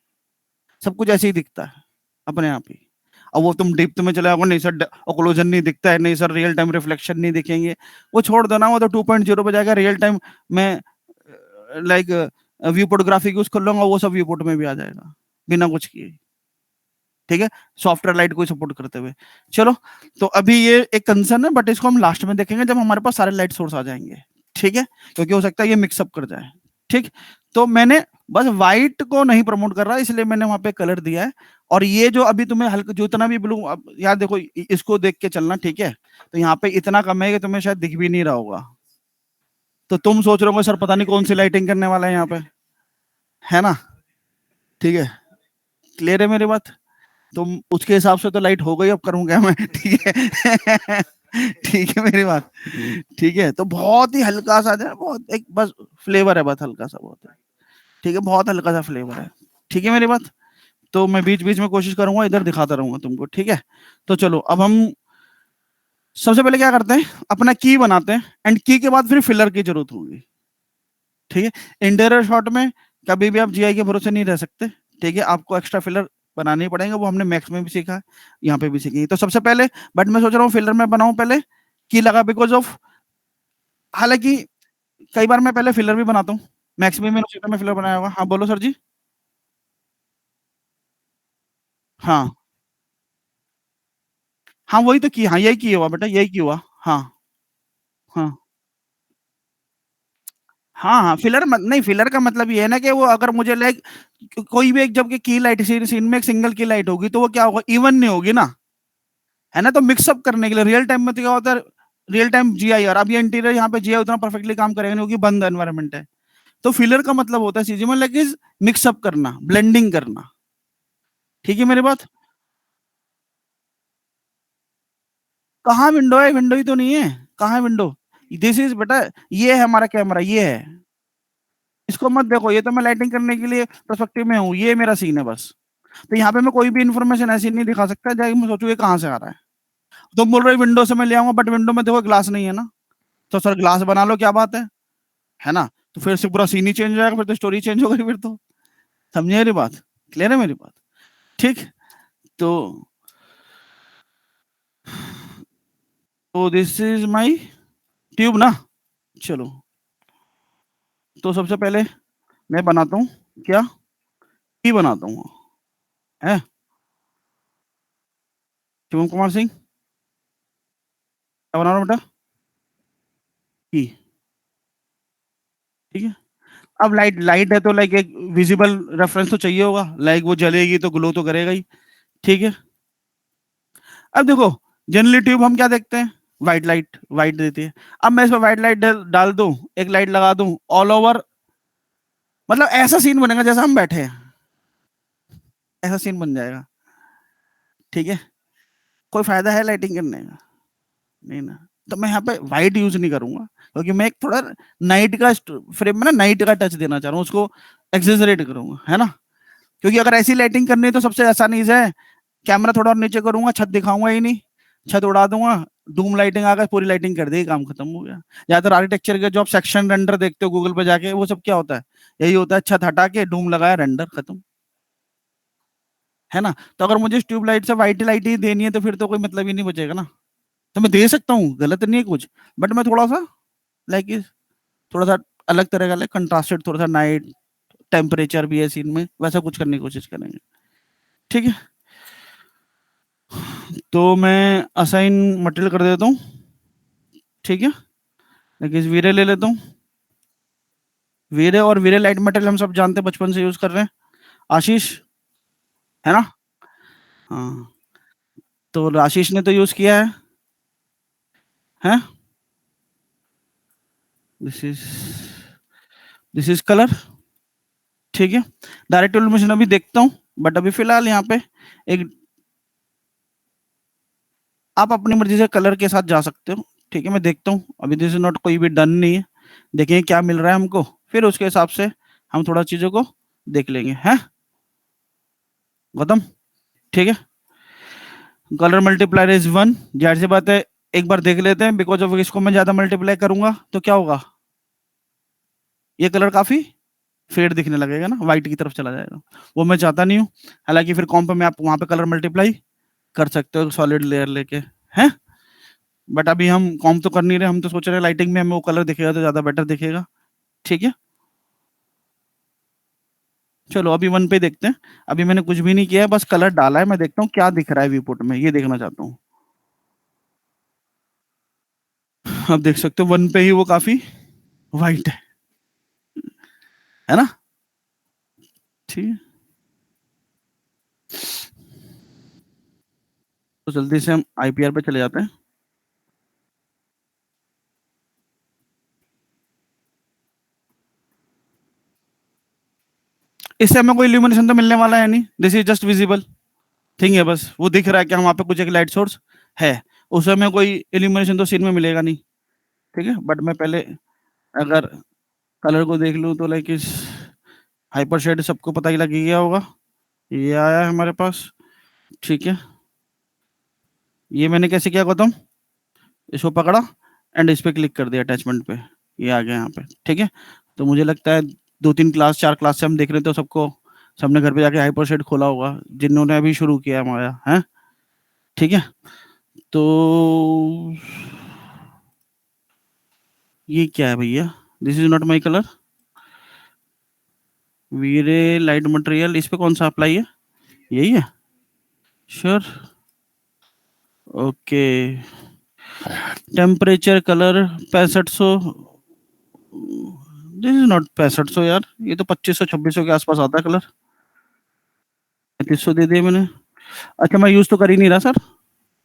सब कुछ ऐसे ही दिखता है अपने आप ही। अब वो तुम डिप्थ में चले जाओगे, नहीं सर ओक्लूजन नहीं दिखता है, नहीं सर रियल टाइम रिफ्लेक्शन नहीं दिखेंगे, वो छोड़ दो ना, वो तो 2.0 पे जाएगा। रियल टाइम में लाइक व्यू फोटोग्राफी यूज कर लूंगा, वो सब व्यू फोटो में भी आ जाएगा बिना कुछ किए, ठीक है, सॉफ्टवेयर लाइट को सपोर्ट करते हुए। चलो, तो अभी ये एक कंसर्न है, बट इसको हम लास्ट में देखेंगे जब हमारे पास सारे लाइट सोर्स आ जाएंगे, ठीक है, क्योंकि हो सकता है ये मिक्सअप कर जाए। ठीक, तो मैंने बस व्हाइट को नहीं प्रमोट कर रहा, इसलिए मैंने वहां पे कलर दिया है। और ये जो अभी तुम्हें हल्का जितना भी ब्लू, अब यार देखो इसको देख के चलना, ठीक है, तो यहाँ पे इतना कम है कि तुम्हें शायद दिख भी नहीं रहा होगा, तो तुम सोच रहे हो सर पता नहीं कौन सी लाइटिंग करने वाला है यहाँ पे, है ना? ठीक है, क्लियर है मेरी बात? तुम उसके हिसाब से तो लाइट हो गई, अब करूँ क्या मैं? ठीक है ठीक है मेरी बात, ठीक है, तो बहुत ही हल्का सा है, बहुत एक बस फ्लेवर है, बहुत हल्का सा, बहुत है, ठीक है, बहुत हल्का सा फ्लेवर है, ठीक है मेरी बात? तो मैं बीच बीच में कोशिश करूंगा इधर दिखाता रहूंगा तुमको, ठीक है? तो चलो अब हम सबसे पहले क्या करते हैं, अपना की बनाते हैं, एंड की के बाद फिर फिलर की जरूरत होगी, ठीक है? इंटीरियर शॉट में कभी भी आप जीआई के भरोसे नहीं रह सकते, ठीक है, आपको एक्स्ट्रा फिलर बनाने ही पड़ेंगे, वो हमने मैक्स में भी सीखा है, यहाँ पे भी सीखेंगे। तो सबसे पहले, बट मैं सोच रहा हूँ फिलर में बनाऊं पहले की लगा, बिकॉज ऑफ, हालांकि कई बार मैं पहले फिलर भी बनाता हूँ, मैक्स में मैंने में फिलर बनाया होगा। हाँ बोलो सर जी। हाँ हाँ वही तो की, हाँ यही की हुआ बेटा, यही की हुआ। हाँ हाँ हाँ हाँ, फिलर नहीं, फिलर का मतलब ये है ना कि वो अगर मुझे लाइक कोई भी एक, जब की लाइट सीन में एक सिंगल की लाइट होगी तो वो क्या होगा, इवन नहीं होगी ना, है ना? तो मिक्सअप करने के लिए रियल टाइम में तो क्या होता है, रियल टाइम जीआईआर, अब ये इंटीरियर यहाँ पे जीआई उतना परफेक्टली काम करेगा नहीं, क्योंकि बंद एनवायरनमेंट है। तो फिलर का मतलब होता है सीजी में लाइक इज मिक्सअप करना, ब्लेंडिंग करना, ठीक है मेरी बात? कहाँ विंडो है, विंडो ही तो नहीं है, कहाँ है विंडो? दिस इज बेटा, ये है हमारा कैमरा, ये है, इसको मत देखो, ये तो मैं लाइटिंग करने के लिए पर्सपेक्टिव में हूँ, ये मेरा सीन है बस। तो यहाँ पे मैं कोई भी इन्फॉर्मेशन ऐसी नहीं दिखा सकता जाके मैं सोचू ये कहाँ से आ रहा है। तुम बोल रहे हो विंडो से मैं ले आऊंगा, बट विंडो में देखो ग्लास नहीं है ना, तो सर ग्लास बना लो, क्या बात है ना? तो फिर से पूरा सीन ही चेंज हो जाएगा, फिर तो स्टोरी चेंज हो गई फिर तो, समझे मेरी बात? क्लियर है मेरी बात? ठीक, तो दिस इज माई ट्यूब ना। चलो, तो सबसे पहले मैं बनाता हूँ क्या, की बनाता हूँ, है शिवम कुमार सिंह, क्या बना रहा हूँ बेटा? की, ठीक है। अब लाइट लाइट है तो लाइक एक विजिबल रेफरेंस तो चाहिए होगा, लाइक वो जलेगी तो ग्लो तो करेगा ही, ठीक है। अब देखो जनरली ट्यूब हम क्या देखते हैं, व्हाइट लाइट, व्हाइट देती है। अब मैं इसमें व्हाइट लाइट डाल दूं, एक लाइट लगा दूं ऑल ओवर, मतलब ऐसा सीन बनेगा जैसा हम बैठे हैं, ऐसा सीन बन जाएगा। ठीक है, कोई फायदा है लाइटिंग करने का? नहीं ना। तो मैं यहाँ पे व्हाइट यूज नहीं करूंगा, क्योंकि मैं एक थोड़ा नाइट का फ्रेम में ना नाइट का टच देना चाह रहा हूँ, उसको एक्सेसरेट करूंगा, है ना। क्योंकि अगर ऐसी लाइटिंग करनी है तो सबसे आसान चीज है, कैमरा थोड़ा और नीचे करूंगा, छत दिखाऊंगा ही नहीं, छत उड़ा दूंगा, डूम लाइटिंग आ गई, पूरी लाइटिंग कर देगी, काम खत्म हो गया। ज्यादातर आर्किटेक्चर के जो आप सेक्शन रेंडर देखते हो गूगल पे जाके, वो सब क्या होता है, यही होता है, छत हटा के डूम लगाया, रेंडर खत्म, है ना। तो अगर मुझे ट्यूबलाइट से व्हाइट लाइट ही देनी है तो फिर तो कोई मतलब ही नहीं बचेगा ना। तो मैं दे सकता हूँ, गलत नहीं है कुछ, बट मैं थोड़ा सा लाइक थोड़ा सा अलग तरह का, लाइक कंट्रास्टेड, थोड़ा सा नाइट टेम्परेचर भी है सीन में, वैसा कुछ करने की कोशिश करेंगे। ठीक है, तो मैं असाइन मटेरियल कर देता हूँ। ठीक है, लेकिन वीरे ले लेता हूँ। वीरे और वीरे लाइट मटेरियल हम सब जानते हैं, बचपन से यूज कर रहे हैं, आशीष, है ना। हाँ, तो आशीष ने तो यूज किया है। This is this is colour. ठीक है, डायरेक्ट इल्यूमिनेशन अभी देखता हूँ, बट अभी फिलहाल यहाँ पे एक, आप अपनी मर्जी से कलर के साथ जा सकते हो। ठीक है, मैं देखता हूँ, अभी दिस इज नॉट कोई भी डन नहीं है, देखेंगे क्या मिल रहा है हमको, फिर उसके हिसाब से हम थोड़ा चीजों को देख लेंगे, हैं गौतम। ठीक है, कलर मल्टीप्लायर इज 1, जाहिर सी बात है, एक बार देख लेते हैं, बिकॉज ऑफ इसको मैं ज्यादा मल्टीप्लाई करूंगा तो क्या होगा, ये कलर काफी फेड दिखने लगेगा ना, व्हाइट की तरफ चला जाएगा, वो मैं चाहता नहीं हूँ। हालांकि फिर कॉम्प में आप वहां पे कलर मल्टीप्लाई कर सकते हो सॉलिड लेयर लेके, हैं। बट अभी हम कॉम्प तो कर नहीं रहे, हम तो सोच रहे हैं लाइटिंग में हमें वो कलर दिखेगा तो ज्यादा बेटर दिखेगा। ठीक है, चलो अभी 1 पे देखते हैं। अभी मैंने कुछ भी नहीं किया है, बस कलर डाला है, मैं देखता हूँ क्या दिख रहा है व्यूपोर्ट में, ये देखना चाहता हूँ। अब देख सकते हो 1 पे ही वो काफी वाइट है ना। ठीक है, तो जल्दी से हम आईपीआर पे चले जाते हैं। इससे हमें कोई इल्यूमिनेशन तो मिलने वाला है नहीं, this is just visible thing है, बस वो दिख रहा है कि वहां पे कुछ एक लाइट सोर्स है, उससे हमें कोई इल्यूमिनेशन तो सीन में मिलेगा नहीं। ठीक है, बट मैं पहले अगर कलर को देख लूँ तो लाइक इस हाइपर शेड सबको पता ही लग गया होगा, ये आया है हमारे पास। ठीक है, ये मैंने कैसे किया गौतम, इसको पकड़ा एंड इस पे क्लिक कर दिया अटैचमेंट पे, ये आ गया यहाँ पे। ठीक है, तो मुझे लगता है 2-3 क्लास 4 क्लास से हम देख रहे थे, तो सबको, सबने घर पे जाके हाइपर शेड खोला होगा, जिन्होंने अभी शुरू किया हमारा है। ठीक है, तो ये क्या है भैया, this is not my colour, very light material, इस पे कौन सा अप्लाई है, यही है, sure, okay. Temperature colour 6500, this is not 6500 यार, ये तो 2500-2600 के आसपास आता है कलर, 3500 दे दिया मैंने। अच्छा, मैं यूज तो कर ही नहीं रहा सर,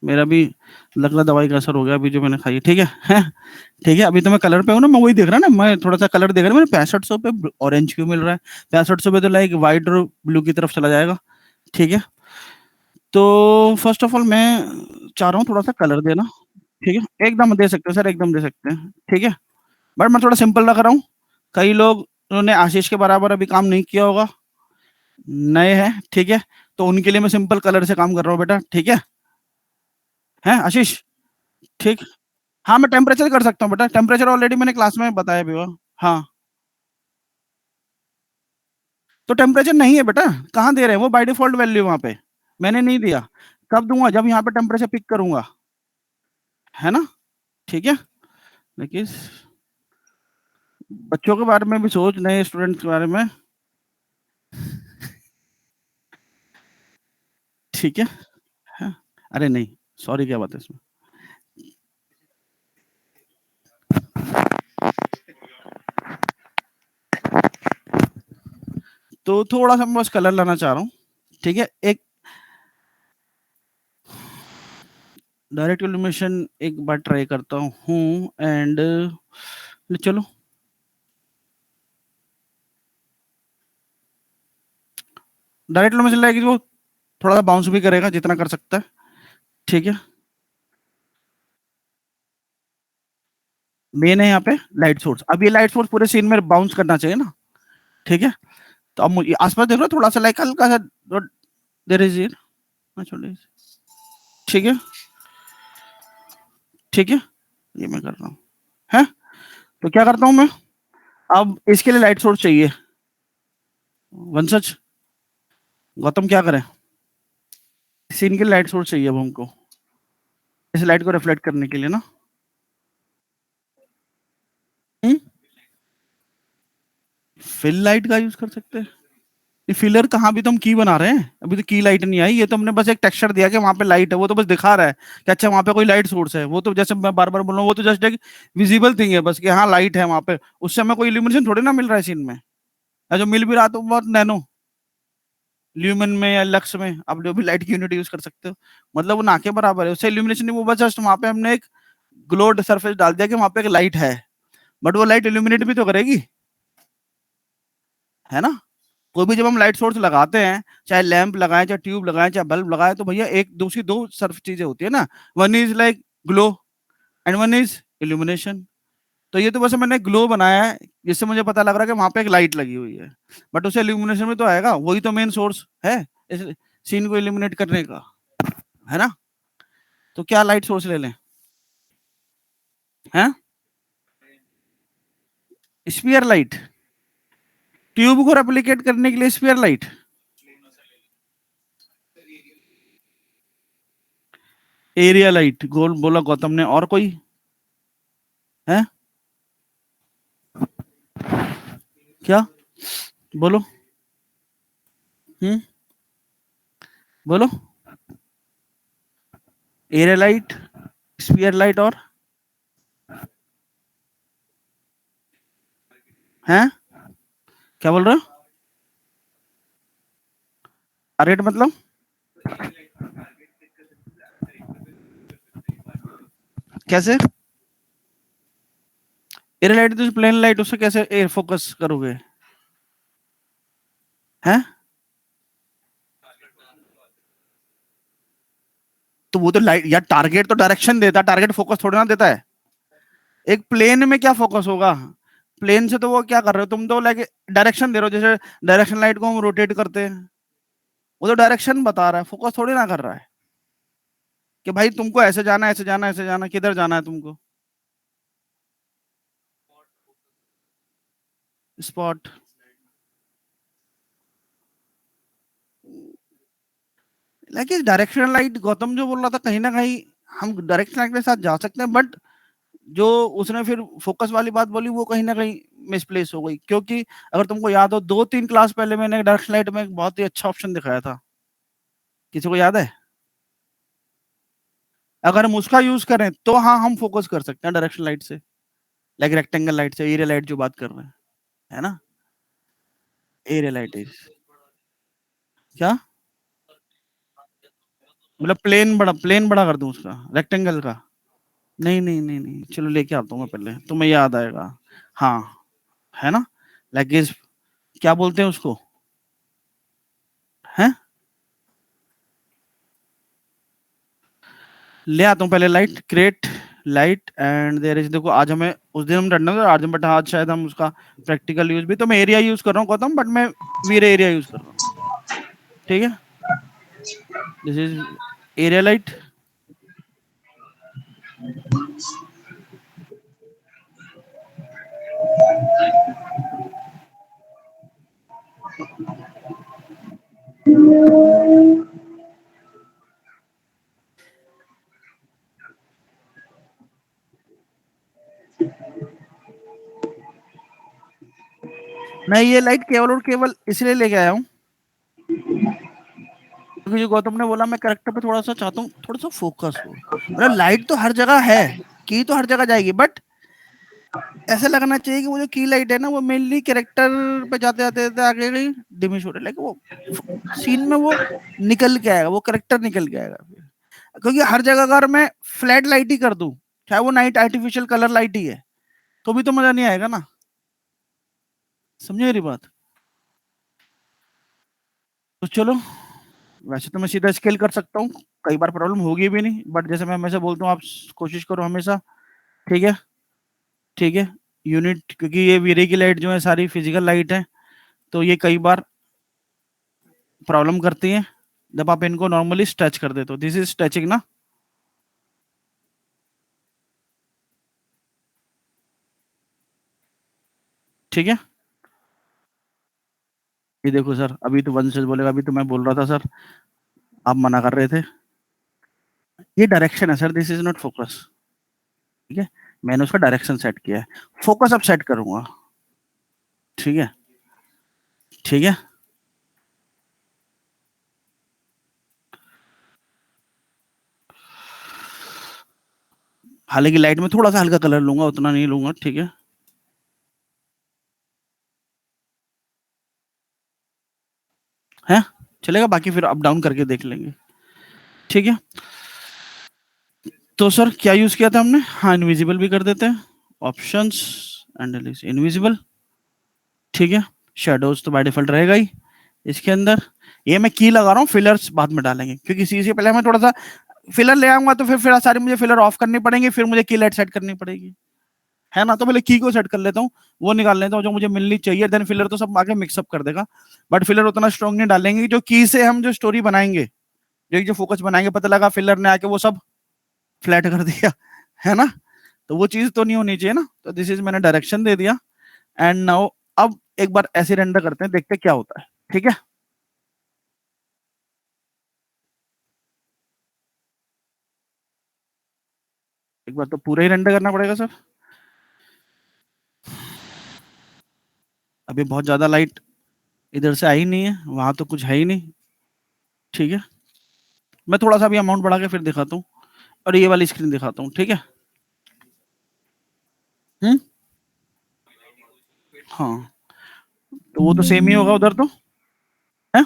मेरा भी लग रहा दवाई का असर हो गया अभी जो मैंने खाई है। ठीक है, हैं? ठीक है, अभी तो मैं कलर पे हूँ ना, मैं वही देख रहा ना, मैं थोड़ा सा कलर देख रहा, मैंने 6500 पे ऑरेंज क्यों मिल रहा है, 6500 पे तो लाइक व्हाइट और ब्लू की तरफ चला जाएगा। ठीक है, तो फर्स्ट ऑफ ऑल मैं चाह रहा हूँ थोड़ा सा कलर देना। ठीक है, एकदम दे सकते हो सर, एकदम दे सकते हैं। ठीक है, बट मैं थोड़ा सिंपल रख रहा हूँ, कई लोग उन्होंने आशीष के बराबर अभी काम नहीं किया होगा, नए हैं। ठीक है, तो उनके लिए मैं सिंपल कलर से काम कर रहा हूँ बेटा। ठीक है आशीष। ठीक, हाँ मैं टेम्परेचर कर सकता हूँ बेटा, टेम्परेचर ऑलरेडी मैंने क्लास में बताया भी हुआ। हाँ, तो टेम्परेचर नहीं है बेटा, कहाँ दे रहे हैं, वो बाय डिफॉल्ट वैल्यू वहां पे, मैंने नहीं दिया। कब दूंगा, जब यहाँ पे टेम्परेचर पिक करूंगा, है ना। ठीक है, लेकिन बच्चों के बारे में भी सोच, नए स्टूडेंट्स के बारे में। ठीक है, हाँ। अरे नहीं, सॉरी, क्या बात है इसमें। तो थोड़ा सा मैं बस कलर लाना चाह रहा हूँ। ठीक है, एक डायरेक्ट इल्यूमिनेशन एक बार ट्राई करता हूँ एंड चलो डायरेक्ट इल्यूमिनेशन लगेगी, वो थोड़ा सा बाउंस भी करेगा जितना कर सकता है, ठीक है। मेन है यहाँ पे लाइट सोर्स, अब ये लाइट सोर्स पूरे सीन में बाउंस करना चाहिए ना, ठीक है। तो अब मुझे आसपास देख लो थोड़ा सा, लाइक हल्का सा देयर इज इट, ठीक है ठीक है, ये मैं कर रहा हूँ है। तो क्या करता हूँ मैं, अब इसके लिए लाइट सोर्स चाहिए, वंशज गौतम क्या करें, सीन के लिए लाइट सोर्स चाहिए अब हमको, इस लाइट को रिफ्लेक्ट करने के लिए ना। फिल लाइट का यूज कर सकते हैं, ये फिलर कहाँ, भी तो हम की बना रहे हैं, अभी तो की लाइट नहीं आई, ये तो हमने बस एक टेक्सचर दिया कि वहां पे लाइट है, वो तो बस दिखा रहा है कि अच्छा वहां पे कोई लाइट सोर्स है, वो तो जैसे मैं बार बार बोल रहा हूँ, वो तो जस्ट एक विजिबल थिंग है बस कि हाँ लाइट है वहां पे, उससे हमें कोई इल्यूमिनेशन थोड़ी ना मिल रहा है सीन में, या जो मिल भी रहा तो बहुत नैनो ल्यूमिन में या लक्स में, आप जो भी लाइट की यूनिट यूज कर सकते हो, मतलब वो ना के बराबर है, उससे इल्यूमिनेशन नहीं, वो बस जस्ट वहां पे हमने एक ग्लोड सरफेस डाल दिया कि वहां पे एक लाइट है, बट वो लाइट इल्यूमिनेट भी तो करेगी, है ना। कोई भी जब हम लाइट सोर्स लगाते हैं, चाहे लैंप लगाएं, चाहे ट्यूब लगाएं, चाहे बल्ब लगाएं, तो भैया एक दूसरी दो सर्फ चीजें होती है ना, one is like glow and one is illumination. तो ये तो बस मैंने ग्लो बनाया है, जिससे मुझे पता लग रहा है कि वहां पे एक लाइट लगी हुई है, बट उसे इल्यूमिनेशन में तो आएगा, वही तो मेन सोर्स है इस सीन को इल्यूमिनेट करने का, है ना। तो क्या लाइट सोर्स ले लें, हैं स्फीयर लाइट, ट्यूब को रेप्लिकेट करने के लिए स्फीयर लाइट, एरिया लाइट गोल बोला गौतम ने, और कोई है क्या, बोलो। हम्म, बोलो। एरिया लाइट, स्फीयर लाइट, और हैं क्या बोल रहे हो, टारगेट मतलब कैसे, एरिया लाइट तो प्लेन लाइट, उससे कैसे एयर फोकस करोगे, हैं। तो वो तो लाइट या टारगेट तो डायरेक्शन देता है, टारगेट फोकस थोड़ी ना देता है, एक प्लेन में क्या फोकस होगा, प्लेन से तो वो क्या कर रहे हो तुम, तो लाइक डायरेक्शन दे रहे हो, जैसे डायरेक्शन लाइट को हम रोटेट करते हैं, वो तो डायरेक्शन बता रहा है, फोकस थोड़ी ना कर रहा है कि भाई तुमको ऐसे जाना ऐसे जाना ऐसे जाना, किधर जाना है तुमको, स्पॉट। लेकिन डायरेक्शनल लाइट गौतम जो बोल रहा था, कहीं ना कहीं हम डायरेक्शन लाइट के साथ जा सकते हैं, बट जो उसने फिर फोकस वाली बात बोली वो कहीं ना कहीं मिसप्लेस हो गई, क्योंकि अगर तुमको याद हो 2-3 क्लास पहले मैंने डायरेक्शन लाइट में एक बहुत ही अच्छा ऑप्शन दिखाया था, किसी को याद है, अगर हम उसका यूज करें तो हाँ हम फोकस कर सकते हैं डायरेक्शन लाइट से, लाइक रेक्टेंगल लाइट से, एरिया लाइट जो बात कर रहे हैं, है ना। एरिया लाइट इज क्या, मतलब प्लेन बड़ा कर दूं उसका, रेक्टेंगल का, नहीं नहीं नहीं नहीं, चलो लेके आता हूँ मैं पहले, तुम्हें याद आएगा, हाँ, है ना, लाइक इस क्या बोलते हैं उसको, है, ले आता हूँ पहले light, create light and there is, देखो आज हमें उस दिन हम रखना था आज, बट आज शायद हम उसका प्रैक्टिकल यूज भी, तो मैं एरिया यूज कर रहा हूँ गौतम, बट मैं वीर एरिया यूज कर रहा हूँ, ठीक है। दिस इज एरिया लाइट, मैं ये लाइट केवल और केवल इसलिए लेके आया हूँ क्योंकि जो गौतम ने बोला, मैं करेक्टर पे थोड़ा सा चाहता हूँ थोड़ा सा फोकस हो, मतलब लाइट तो हर जगह है, की तो हर जगह जाएगी, बट ऐसा लगना चाहिए कि वो जो की लाइट है ना, वो मेनली कैरेक्टर पे जाते जाते जाते आगे गई डिमिश हो रहा है, लाइक वो सीन में वो निकल के आएगा, वो कैरेक्टर निकल के आएगा, क्योंकि हर जगह अगर मैं फ्लैट लाइट ही कर दूं, चाहे वो नाइट आर्टिफिशियल कलर लाइट ही है, तो भी तो मजा नहीं आएगा ना। समझे मेरी बात? तो चलो, वैसे तो मैं सीधा स्केल कर सकता हूँ, कई बार प्रॉब्लम होगी भी नहीं, बट जैसे मैं हमेशा बोलता हूँ, आप कोशिश करो हमेशा। ठीक है, ठीक है। यूनिट, क्योंकि ये वीरे की लाइट जो है सारी फिजिकल लाइट है, तो ये कई बार प्रॉब्लम करती है जब आप इनको नॉर्मली स्ट्रेच कर देते हो। दिस इज स्ट्रेचिंग ना। ठीक है, ये देखो सर, अभी तो वंश बोलेगा, अभी तो मैं बोल रहा था सर, आप मना कर रहे थे। ये डायरेक्शन है sir, this is not focus. ठीक है, मैंने उसका डायरेक्शन सेट किया है, फोकस अब सेट करूंगा। ठीक है, ठीक है। हालांकि लाइट में थोड़ा सा हल्का कलर लूंगा, उतना नहीं लूंगा। ठीक है चलेगा, बाकी फिर अप डाउन करके देख लेंगे। ठीक है, तो सर क्या यूज किया था हमने? हाँ, इनविजिबल भी कर देते हैं, ऑप्शंस एंड इनविजिबल। ठीक है, शेडोज तो बाय डिफॉल्ट रहेगा ही इसके अंदर। ये मैं की लगा रहा हूँ, फिलर्स बाद में डालेंगे, क्योंकि सी से पहले मैं थोड़ा सा फिलर ले आऊंगा, तो फिर सारी मुझे फिलर ऑफ करनी पड़ेंगे, फिर मुझे की लाइट सेट करनी पड़ेगी, है ना। तो पहले की को सेट कर लेता हूँ, वो निकाल लेता हूँ जो मुझे मिलनी चाहिए, देन फिलर तो सब आगे मिक्सअप कर देगा। बट फिलर उतना स्ट्रॉन्ग नहीं डालेंगे, जो की से हम जो स्टोरी बनाएंगे, जो फोकस बनाएंगे, पता लगा फिलर ने आके वो सब फ्लैट कर दिया, है ना। तो वो चीज तो नहीं होनी चाहिए ना। तो दिस इज, मैंने डायरेक्शन दे दिया। एंड नाउ अब एक बार ऐसे रेंडर करते हैं, देखते हैं क्या होता है। ठीक है, एक बार तो पूरा ही रेंडर करना पड़ेगा सर। अभी बहुत ज्यादा लाइट इधर से आई नहीं है, वहां तो कुछ है ही नहीं। ठीक है, मैं थोड़ा सा भी अमाउंट बढ़ा के फिर दिखाता हूँ, और ये वाली स्क्रीन दिखाता हूँ। ठीक है। हम्म। हाँ, तो वो तो सेम ही होगा उधर तो, है।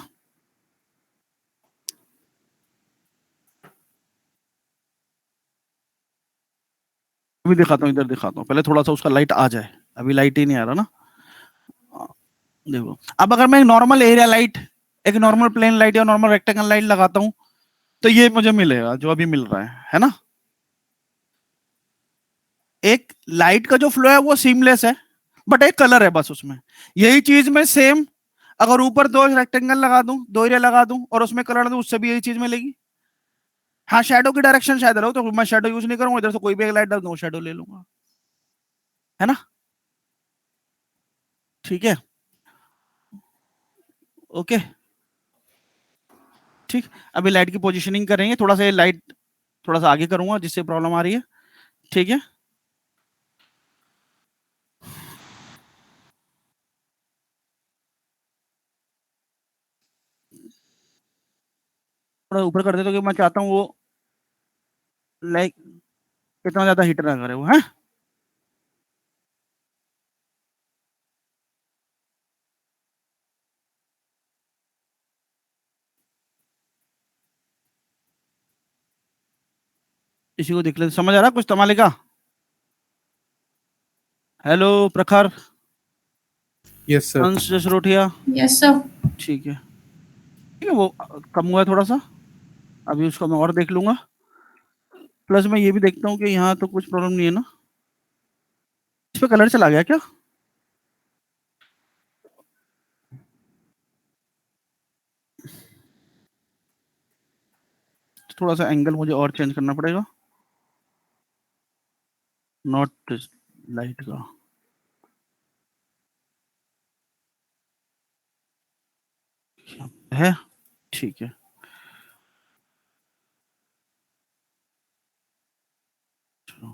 अभी दिखाता हूँ, इधर दिखाता हूँ, पहले थोड़ा सा उसका लाइट आ जाए, अभी लाइट ही नहीं आ रहा ना। हाँ, देखो, अब अगर मैं नॉर्मल एरिया लाइट, एक नॉर्मल प्लेन लाइट या नॉर्मल रेक्टेंगल लाइट लगाता हूँ, तो ये मुझे मिलेगा जो अभी मिल रहा है ना। एक लाइट का जो फ्लो है वो सीमलेस है, बट एक कलर है बस उसमें। यही चीज मैं सेम अगर ऊपर दो रेक्टेंगल लगा दूं, दो एरिया लगा दूं, और उसमें कलर दूं, उससे भी यही चीज मिलेगी। हाँ, शेडो की डायरेक्शन शायद रहो, तो मैं शेडो यूज नहीं करूंगा, इधर से कोई भी एक लाइट डाल दूं, शेडो ले लूंगा, है ना। ठीक है, ओके, ठीक। अभी लाइट की पोजिशनिंग करेंगे, थोड़ा सा ये लाइट थोड़ा सा आगे करूंगा जिससे प्रॉब्लम आ रही है। ठीक है, थोड़ा ऊपर कर दे, तो कि मैं चाहता हूँ वो लाइक इतना ज्यादा हीटर ना करे वो, है। इसी को देख ले, समझ आ रहा कुछ तमाले का? हेलो प्रखर, यस सर। अंश जसरोटिया। Yes sir. ठीक है, ठीक है, वो कम हुआ है थोड़ा सा, अभी उसको मैं और देख लूंगा। प्लस मैं ये भी देखता हूँ कि यहाँ तो कुछ प्रॉब्लम नहीं है ना, इस पे कलर चला गया क्या? थोड़ा सा एंगल मुझे और चेंज करना पड़ेगा, नॉट लाइट का। है, ठीक है, चलो,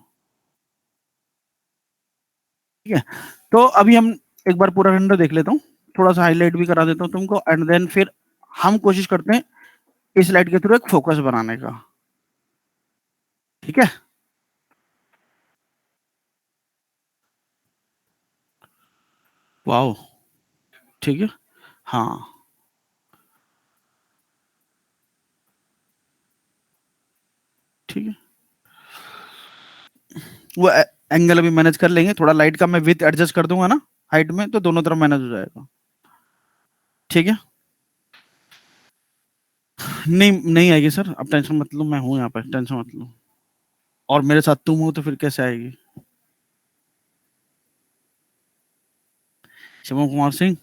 ठीक है। तो अभी हम एक बार पूरा रेंडर देख लेता हूँ, थोड़ा सा हाईलाइट भी करा देता हूँ तुमको, एंड देन फिर हम कोशिश करते हैं इस लाइट के थ्रू एक फोकस बनाने का। ठीक है, वाओ, ठीक है, हाँ, ठीक है, वो एंगल अभी मैनेज कर लेंगे, थोड़ा लाइट का मैं विथ एडजस्ट कर दूंगा ना हाइट में, तो दोनों तरफ मैनेज हो जाएगा। ठीक है, नहीं नहीं आएगी सर, अब टेंशन मत लो, मैं हूं यहाँ पर, टेंशन मत लो। और मेरे साथ तुम हो तो फिर कैसे आएगी? शिवम कुमार सिंह,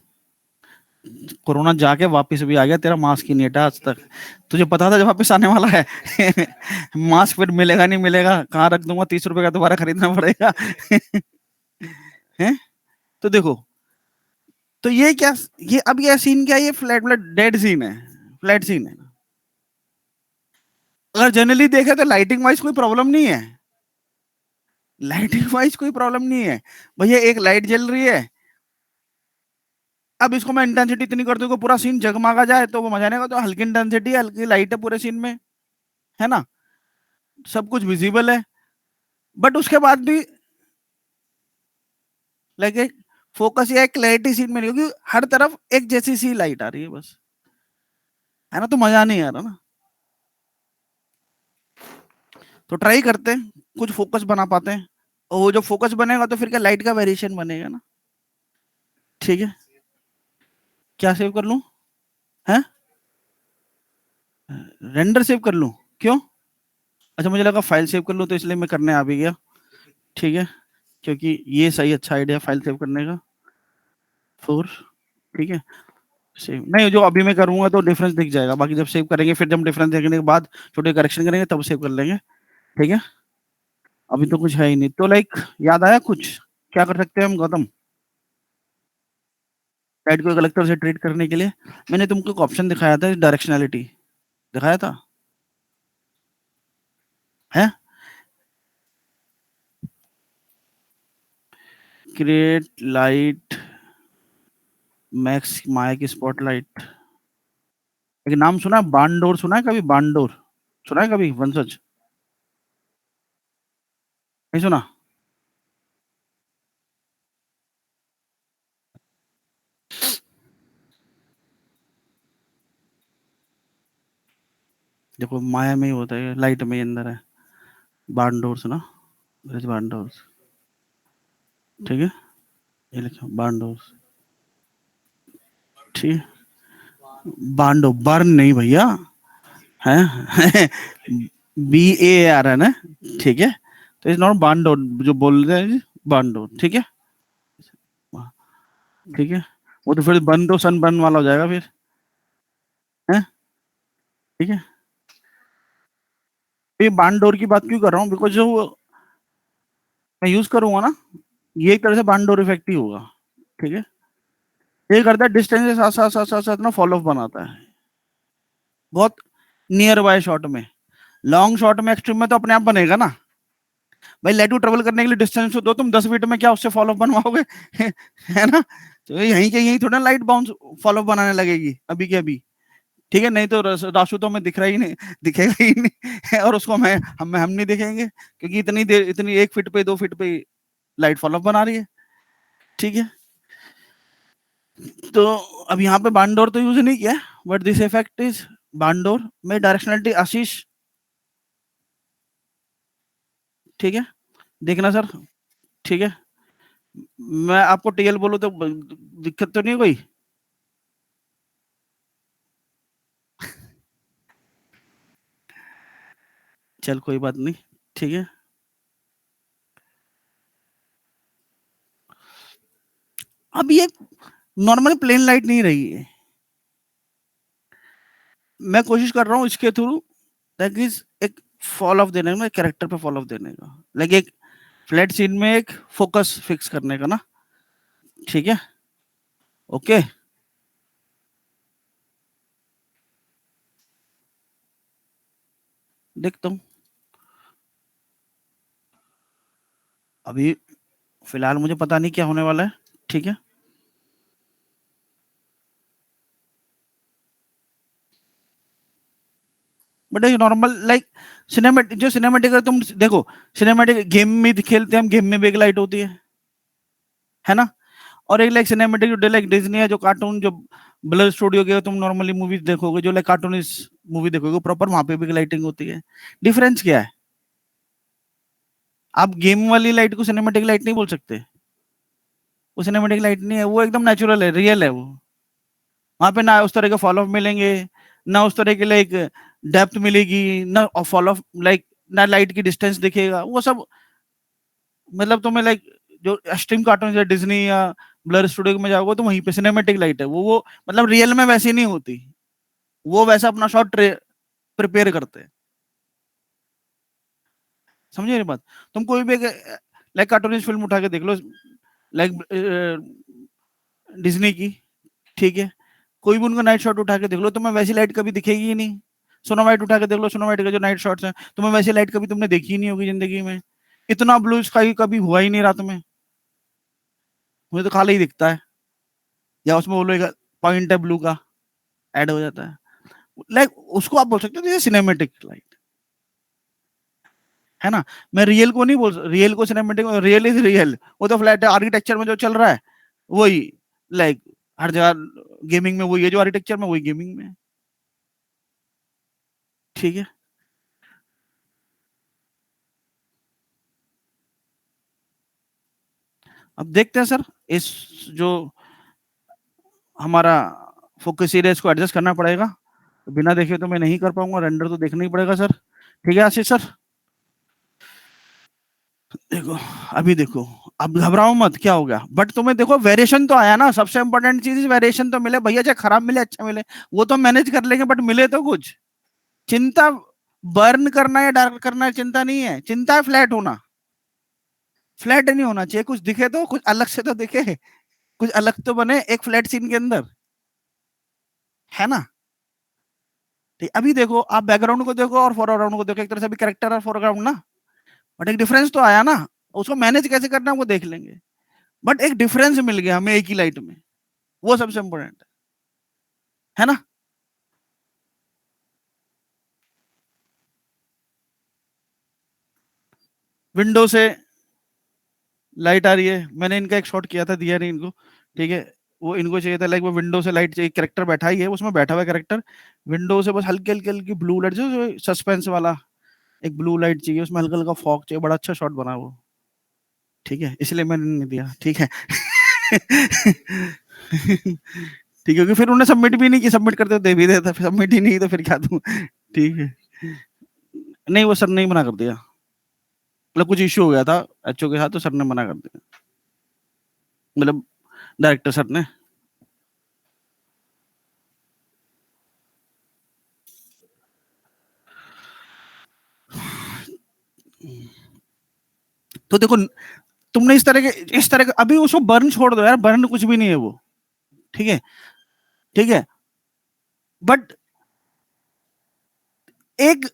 कोरोना जाके वापस भी आ गया, तेरा मास्क ही नहीं हटा आज तक। तुझे पता था जब वापस आने वाला है मास्क फिर मिलेगा नहीं मिलेगा, कहाँ रख दूंगा, 30 रुपए का दोबारा खरीदना पड़ेगा हैं? तो देखो, तो ये क्या, ये अब ये सीन क्या है, ये फ्लैट फ्लैट डेड सीन है, फ्लैट सीन है। अगर जनरली देखे तो लाइटिंग वाइज कोई प्रॉब्लम नहीं है, लाइटिंग वाइज कोई प्रॉब्लम नहीं है भैया, एक लाइट जल रही है, अब इसको मैं इंटेंसिटी इतनी कर दूं कि पूरा सीन जगमगा जाए तो वो मजा नहीं आएगा, तो हल्की इंटेंसिटी, हल्की लाइट है पूरे सीन में, है ना, सब कुछ विजिबल है, बट उसके बाद भी लगे फोकस या क्लैरिटी सीन में नहीं होगी, हर तरफ एक जैसी सी लाइट आ रही है बस, है ना, तो मजा नहीं आ रहा ना। तो ट्राई करते हैं कुछ फोकस बना पाते हैं, और वो जो फोकस बनेगा तो फिर क्या लाइट का वेरिएशन बनेगा ना। ठीक है, क्या सेव कर लूं, है रेंडर सेव कर लूं, क्यों? अच्छा, मुझे लगा फाइल सेव कर लूं, तो इसलिए मैं करने आ भी गया। ठीक है, क्योंकि ये सही अच्छा आइडिया फाइल सेव करने का, 4, ठीक है, सेव नहीं, जो अभी मैं करूंगा तो डिफरेंस दिख जाएगा, बाकी जब सेव करेंगे फिर जब डिफरेंस देखने के बाद छोटे करेक्शन करेंगे तब सेव कर लेंगे। ठीक है, अभी तो कुछ है ही नहीं, तो लाइक याद आया कुछ, क्या कर सकते हैं हम गौतम, लाइट को कलेक्टर से ट्रीट करने के लिए? मैंने तुमको एक ऑप्शन दिखाया था, डायरेक्शनैलिटी दिखाया था, है create light max mike spotlight, एक नाम सुना है बांडोर, सुना है कभी बांडोर, सुना है कभी वंशज, नहीं सुना? देखो माया में ही होता है, लाइट में ही अंदर है, बांडोर सुना, बांडोर, ठीक है, ये लिखो बांडोर, ठीक है, बांडो बर्न नहीं भैया, है BAR है ना, ठीक है, तो इज नॉट बांडो जो बोल रहे हैं बांडो, ठीक है, ठीक है, वो तो फिर बन दो सन बन वाला हो जाएगा फिर, है, ठीक है, ये बांडोर की बात क्यों कर रहा हूँ, बिकॉज जो मैं यूज करूंगा ना, ये एक तरह से बांडोर इफेक्ट ही होगा। ठीक है, ये करता है डिस्टेंस के साथ साथ साथ साथ साथ ना फॉलो अप बनाता है, बहुत नियर बाय शॉट में, लॉन्ग शॉट में एक्सट्रीम में तो अपने आप बनेगा ना भाई, लेट यू ट्रेवल करने के लिए डिस्टेंस दो तुम 10 फीट में, क्या उससे फॉलो अप बनवाओगे है ना, तो यहीं के यहीं थोड़ा लाइट बाउंस फॉलो अप बनाने लगेगी अभी के अभी। ठीक है, नहीं तो राशु तो हमें दिख रहा ही नहीं, दिखेगा ही नहीं और उसको हम नहीं दिखेंगे, क्योंकि इतनी देर, इतनी 1 फीट पे 2 फीट पे लाइट फॉलो अप बना रही है। ठीक है, तो अब यहाँ पे बांडोर तो यूज नहीं किया, बट दिस इफेक्ट इज बांडोर में डायरेक्शनलिटी आशीष, ठीक है, देखना सर, ठीक है, मैं आपको टीएल बोलूं तो दिक्कत तो नहीं है कोई? चल कोई बात नहीं, ठीक है, अब ये नॉर्मल प्लेन लाइट नहीं रही है, मैं कोशिश कर रहा हूँ इसके थ्रू ताकि एक फॉल ऑफ देने में, कैरेक्टर पे फॉल ऑफ देने का, लाइक एक फ्लैट सीन में एक फोकस फिक्स करने का ना। ठीक है, ओके, देखता हूँ, अभी फिलहाल मुझे पता नहीं क्या होने वाला है। ठीक है, बट एक नॉर्मल लाइक सिनेमेटिक, जो सिनेमेटिक है तुम देखो, सिनेमेटिक गेम में खेलते हैं हम, गेम में भी एक लाइट होती है ना, और एक लाइक सिनेमेटिक जो लाइक डिज्नी है, जो कार्टून, जो ब्लर स्टूडियो के तुम नॉर्मली मूवीज देखोगे, जो लाइक कार्टून मूवी देखोगे प्रॉपर, वहां पे भी लाइटिंग होती है, डिफरेंस क्या है? आप गेम वाली लाइट को सिनेमैटिक लाइट नहीं बोल सकते, वो सिनेमैटिक लाइट नहीं है, वो एकदम नेचुरल है, रियल है वो। वहां पे ना उस तरह के फॉल ऑफ मिलेंगे, ना उस तरह के लाइक डेप्थ मिलेगी, ना फॉल ऑफ लाइक, ना लाइट की डिस्टेंस दिखेगा, वो सब मतलब तुम्हें लाइक जो स्ट्रीम कार्टून या डिज्नी या ब्लर स्टूडियो में जाओगे तो वहीं पे सिनेमैटिक लाइट है, वो मतलब रियल में वैसी नहीं होती, वो वैसा अपना शॉट प्रिपेयर करते हैं। समझे मेरी बात? तुम कोई भी लाइक कार्टूनिस्ट फिल्म उठा के देख लो, लाइक डिज्नी की, ठीक है, कोई भी उनका नाइट शॉट उठा के देख लो, तुम्हें वैसी लाइट कभी दिखेगी ही नहीं। सोनो वाइट उठा के देख लो, सोनो वाइट का जो नाइट शॉट्स हैं, तुम्हें वैसी लाइट कभी तुमने देखी ही नहीं होगी जिंदगी में। इतना ब्लू स्काई कभी हुआ ही नहीं रात में, मुझे तो खाली ही दिखता है, या उसमें वो लोग पॉइंट है ब्लू का ऐड हो जाता है, लाइक उसको आप बोल सकते हो सिनेमेटिक लाइट, है ना। मैं रियल को नहीं बोल, रियल को सिनेमेटिक, रियल इज रियल, वो तो फ्लैट है, आर्किटेक्चर में जो चल रहा है वही, लाइक हर जगह गेमिंग में वही है, जो आर्किटेक्चर में वही गेमिंग में, ठीक है। अब देखते हैं सर, इस जो हमारा फोकस एरिया, इसको एडजस्ट करना पड़ेगा, तो बिना देखे तो मैं नहीं कर पाऊंगा, रेंडर तो देखना ही पड़ेगा सर। ठीक है आशीष सर, देखो अभी देखो, अब घबराओ मत, क्या हो गया, बट तुम्हें देखो वेरिएशन तो आया ना, सबसे इंपॉर्टेंट चीज वेरिएशन तो मिले भैया, चाहे खराब मिले अच्छा मिले, वो तो मैनेज कर लेंगे, बट मिले तो कुछ। चिंता बर्न करना या डार्क करना है, चिंता नहीं है, चिंता है फ्लैट होना, फ्लैट नहीं होना चाहिए, कुछ दिखे तो कुछ अलग से तो दिखे, कुछ अलग तो बने एक फ्लैट सीन के अंदर, है ना। ठीक, अभी देखो आप बैकग्राउंड को देखो और फोरग्राउंड को देखो, एक तरह से भी कैरेक्टर और फोरग्राउंड ना, बट एक डिफरेंस तो आया ना, उसको मैनेज कैसे करना है वो देख लेंगे, बट एक डिफरेंस मिल गया हमें एक ही लाइट में, वो सबसे इंपॉर्टेंट है ना। विंडो से लाइट आ रही है, मैंने इनका एक शॉट किया था, दिया नहीं इनको, ठीक है, वो इनको चाहिए था लाइक वो विंडो से लाइट चाहिए, कैरेक्टर बैठा ही है उसमें, बैठा हुआ कैरेक्टर, विंडो से बस हल्की हल्की हल्की ब्लू लाइट, जो सस्पेंस वाला एक ब्लू लाइट चाहिए, उसमें हल्का हल्का फॉग चाहिए, बड़ा अच्छा शॉट बना वो, ठीक है, इसलिए मैंने नहीं दिया, ठीक है। ठीक है, क्योंकि फिर उन्हें सबमिट भी नहीं की, सबमिट करते तो दे भी देता, सबमिट ही नहीं तो फिर क्या दूं। ठीक है, नहीं वो सर नहीं मना कर दिया, मतलब कुछ इश्यू हो गया था एचओ के साथ, तो सर ने मना कर दिया, मतलब डायरेक्टर सर ने। तो देखो तुमने इस तरह के अभी उसको बर्न छोड़ दो यार, बर्न कुछ भी नहीं है वो, ठीक है, ठीक है, बट एक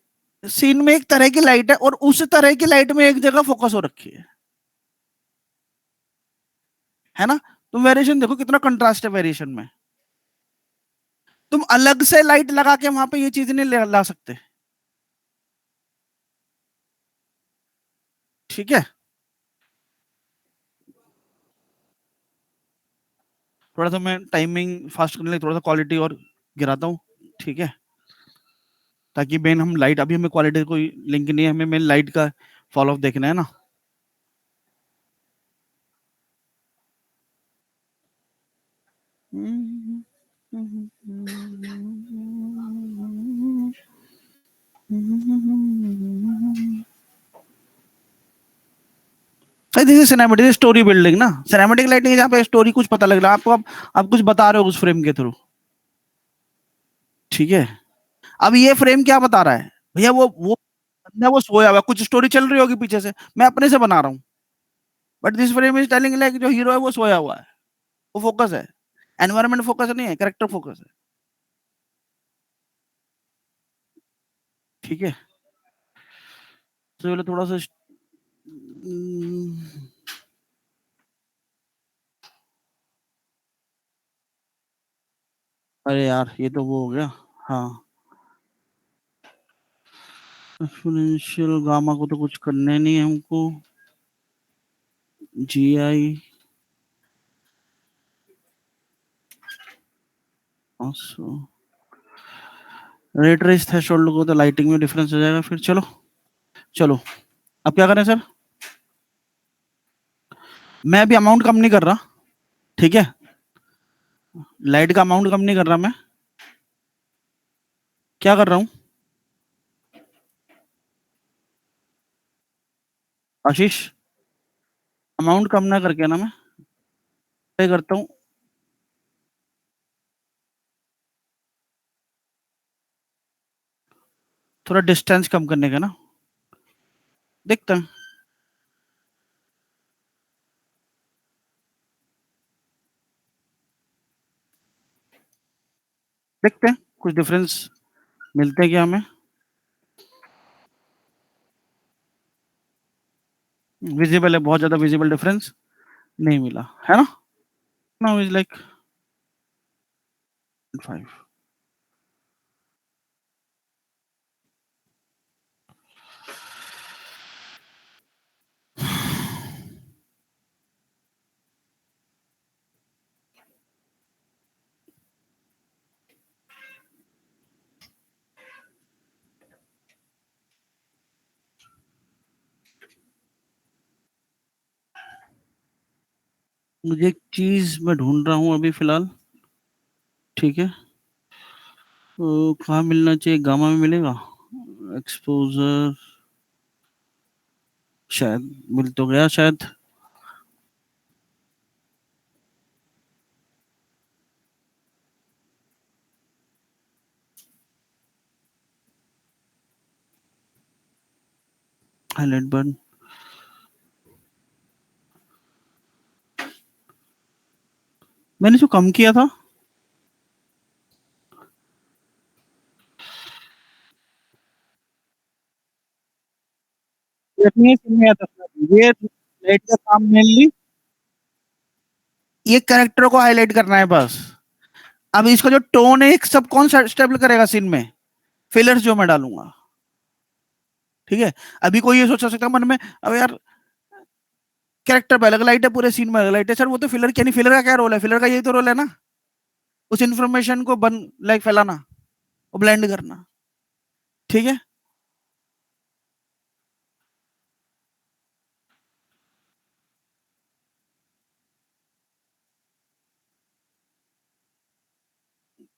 सीन में एक तरह की लाइट है और उस तरह की लाइट में एक जगह फोकस हो रखी है ना। तुम वेरिएशन देखो कितना कंट्रास्ट है वेरिएशन में, तुम अलग से लाइट लगा के वहां पे ये चीज नहीं ला सकते, ठीक है। थोड़ा सा मैं टाइमिंग फास्ट करने के लिए थोड़ा सा क्वालिटी और गिराता हूँ, ठीक है, ताकि मेन हम लाइट, अभी हमें क्वालिटी कोई लिंक नहीं है, हमें मेन लाइट का फॉलो ऑफ देखना है ना। This is cinematic story building ना, सिनेमैटिक लाइटिंग जहाँ पे स्टोरी कुछ पता लग रहा है आपको, आप कुछ बता रहे हो उस फ्रेम के थ्रू, ठीक है। अब ये फ्रेम क्या बता रहा है भैया, वो बंदा वो सोया हुआ, कुछ स्टोरी चल रही होगी पीछे से, मैं अपने से बना रहा हूँ, but this frame is telling like जो हीरो है वो सोया हुआ है, वो फोकस है, एनवायरनमेंट फोकस नहीं है, कैरेक्टर फोकस है, ठीक है। तो चलो थोड़ा सा अरे यार ये तो वो हो गया, हाँ, एक्सपोनेंशियल गामा को तो कुछ करने नहीं है हमको, जी आई रेट रेस थ्रेशोल्ड को तो लाइटिंग में डिफरेंस हो जाएगा फिर, चलो चलो अब क्या करें सर। मैं अभी अमाउंट कम नहीं कर रहा, ठीक है, लाइट का अमाउंट कम नहीं कर रहा मैं, क्या कर रहा हूं आशीष, अमाउंट कम ना करके ना मैं क्या करता हूँ, थोड़ा डिस्टेंस कम करने का ना, देखते हैं, देखते हैं कुछ डिफरेंस मिलते हैं क्या हमें, विजिबल है, बहुत ज्यादा विजिबल डिफरेंस नहीं मिला है ना, नाउ इज लाइक 5। मुझे एक चीज मैं ढूंढ रहा हूँ अभी फिलहाल, ठीक है, तो कहाँ मिलना चाहिए, गामा में मिलेगा, एक्सपोजर शायद मिल तो गया शायद, हाईलाइट बर्न, मैंने जो कम किया था, ये लाइट का काम मेनली ये कैरेक्टर को हाईलाइट करना है बस। अब इसका जो टोन है एक सब कौन सा स्टेबल करेगा सीन में, फिलर्स जो मैं डालूंगा, ठीक है। अभी कोई ये सोच सकता है मन में, अब यार कैरेक्टर पे अलग लाइट है, पूरे सीन में अलग लाइट है, सर वो तो फिलर क्या नहीं, फिलर का क्या रोल है, फिलर का यही तो रोल है ना, उस इंफॉर्मेशन को बन लाइक फैलाना और ब्लेंड करना, ठीक है।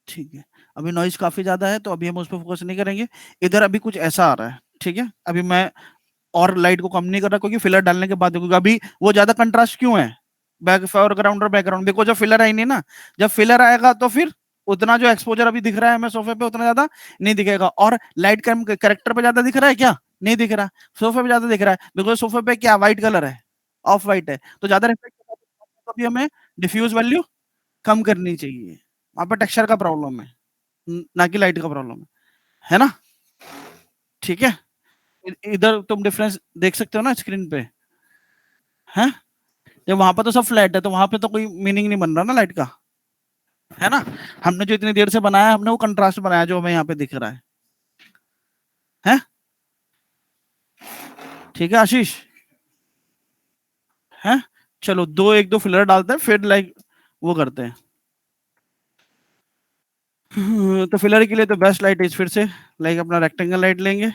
ठीक है, अभी नॉइज काफी ज्यादा है तो अभी हम उस पर फोकस नहीं करेंगे, इधर अभी कुछ ऐसा आ रहा है, ठीक है। अभी मैं और लाइट को कम नहीं कर रहा क्योंकि फिलर डालने के बाद, क्योंकि अभी वो ज्यादा कंट्रास्ट क्यों है, बैक फोरग्राउंड और बैकग्राउंड, देखो जब फिलर आई नहीं ना, जब फिलर आएगा तो फिर उतना जो एक्सपोजर अभी दिख रहा है हमें सोफे पे उतना ज्यादा नहीं दिखेगा, और लाइट कैरेक्टर पे ज्यादा दिख रहा है क्या, नहीं दिख रहा, सोफे पे ज्यादा दिख रहा है, बिकॉज सोफे पे क्या व्हाइट कलर है, ऑफ व्हाइट है, तो ज्यादा रिफ्लेक्ट, तो अभी हमें डिफ्यूज वैल्यू कम करनी चाहिए, वहां पर टेक्सचर का प्रॉब्लम है, ना कि लाइट का प्रॉब्लम है ना, ठीक है। इधर तुम डिफरेंस देख सकते हो ना स्क्रीन पे, है, जब वहां पर तो सब फ्लैट है तो वहां पे तो कोई मीनिंग नहीं बन रहा ना लाइट का, है ना, हमने जो इतनी देर से बनाया हमने वो कंट्रास्ट बनाया जो हमें यहाँ पे दिख रहा है, ठीक है आशीष, है, चलो दो एक दो फिलर डालते हैं फिर लाइक वो करते हैं। तो फिलर के लिए तो बेस्ट लाइट इज फिर से लाइक अपना रेक्टेंगल लाइट लेंगे,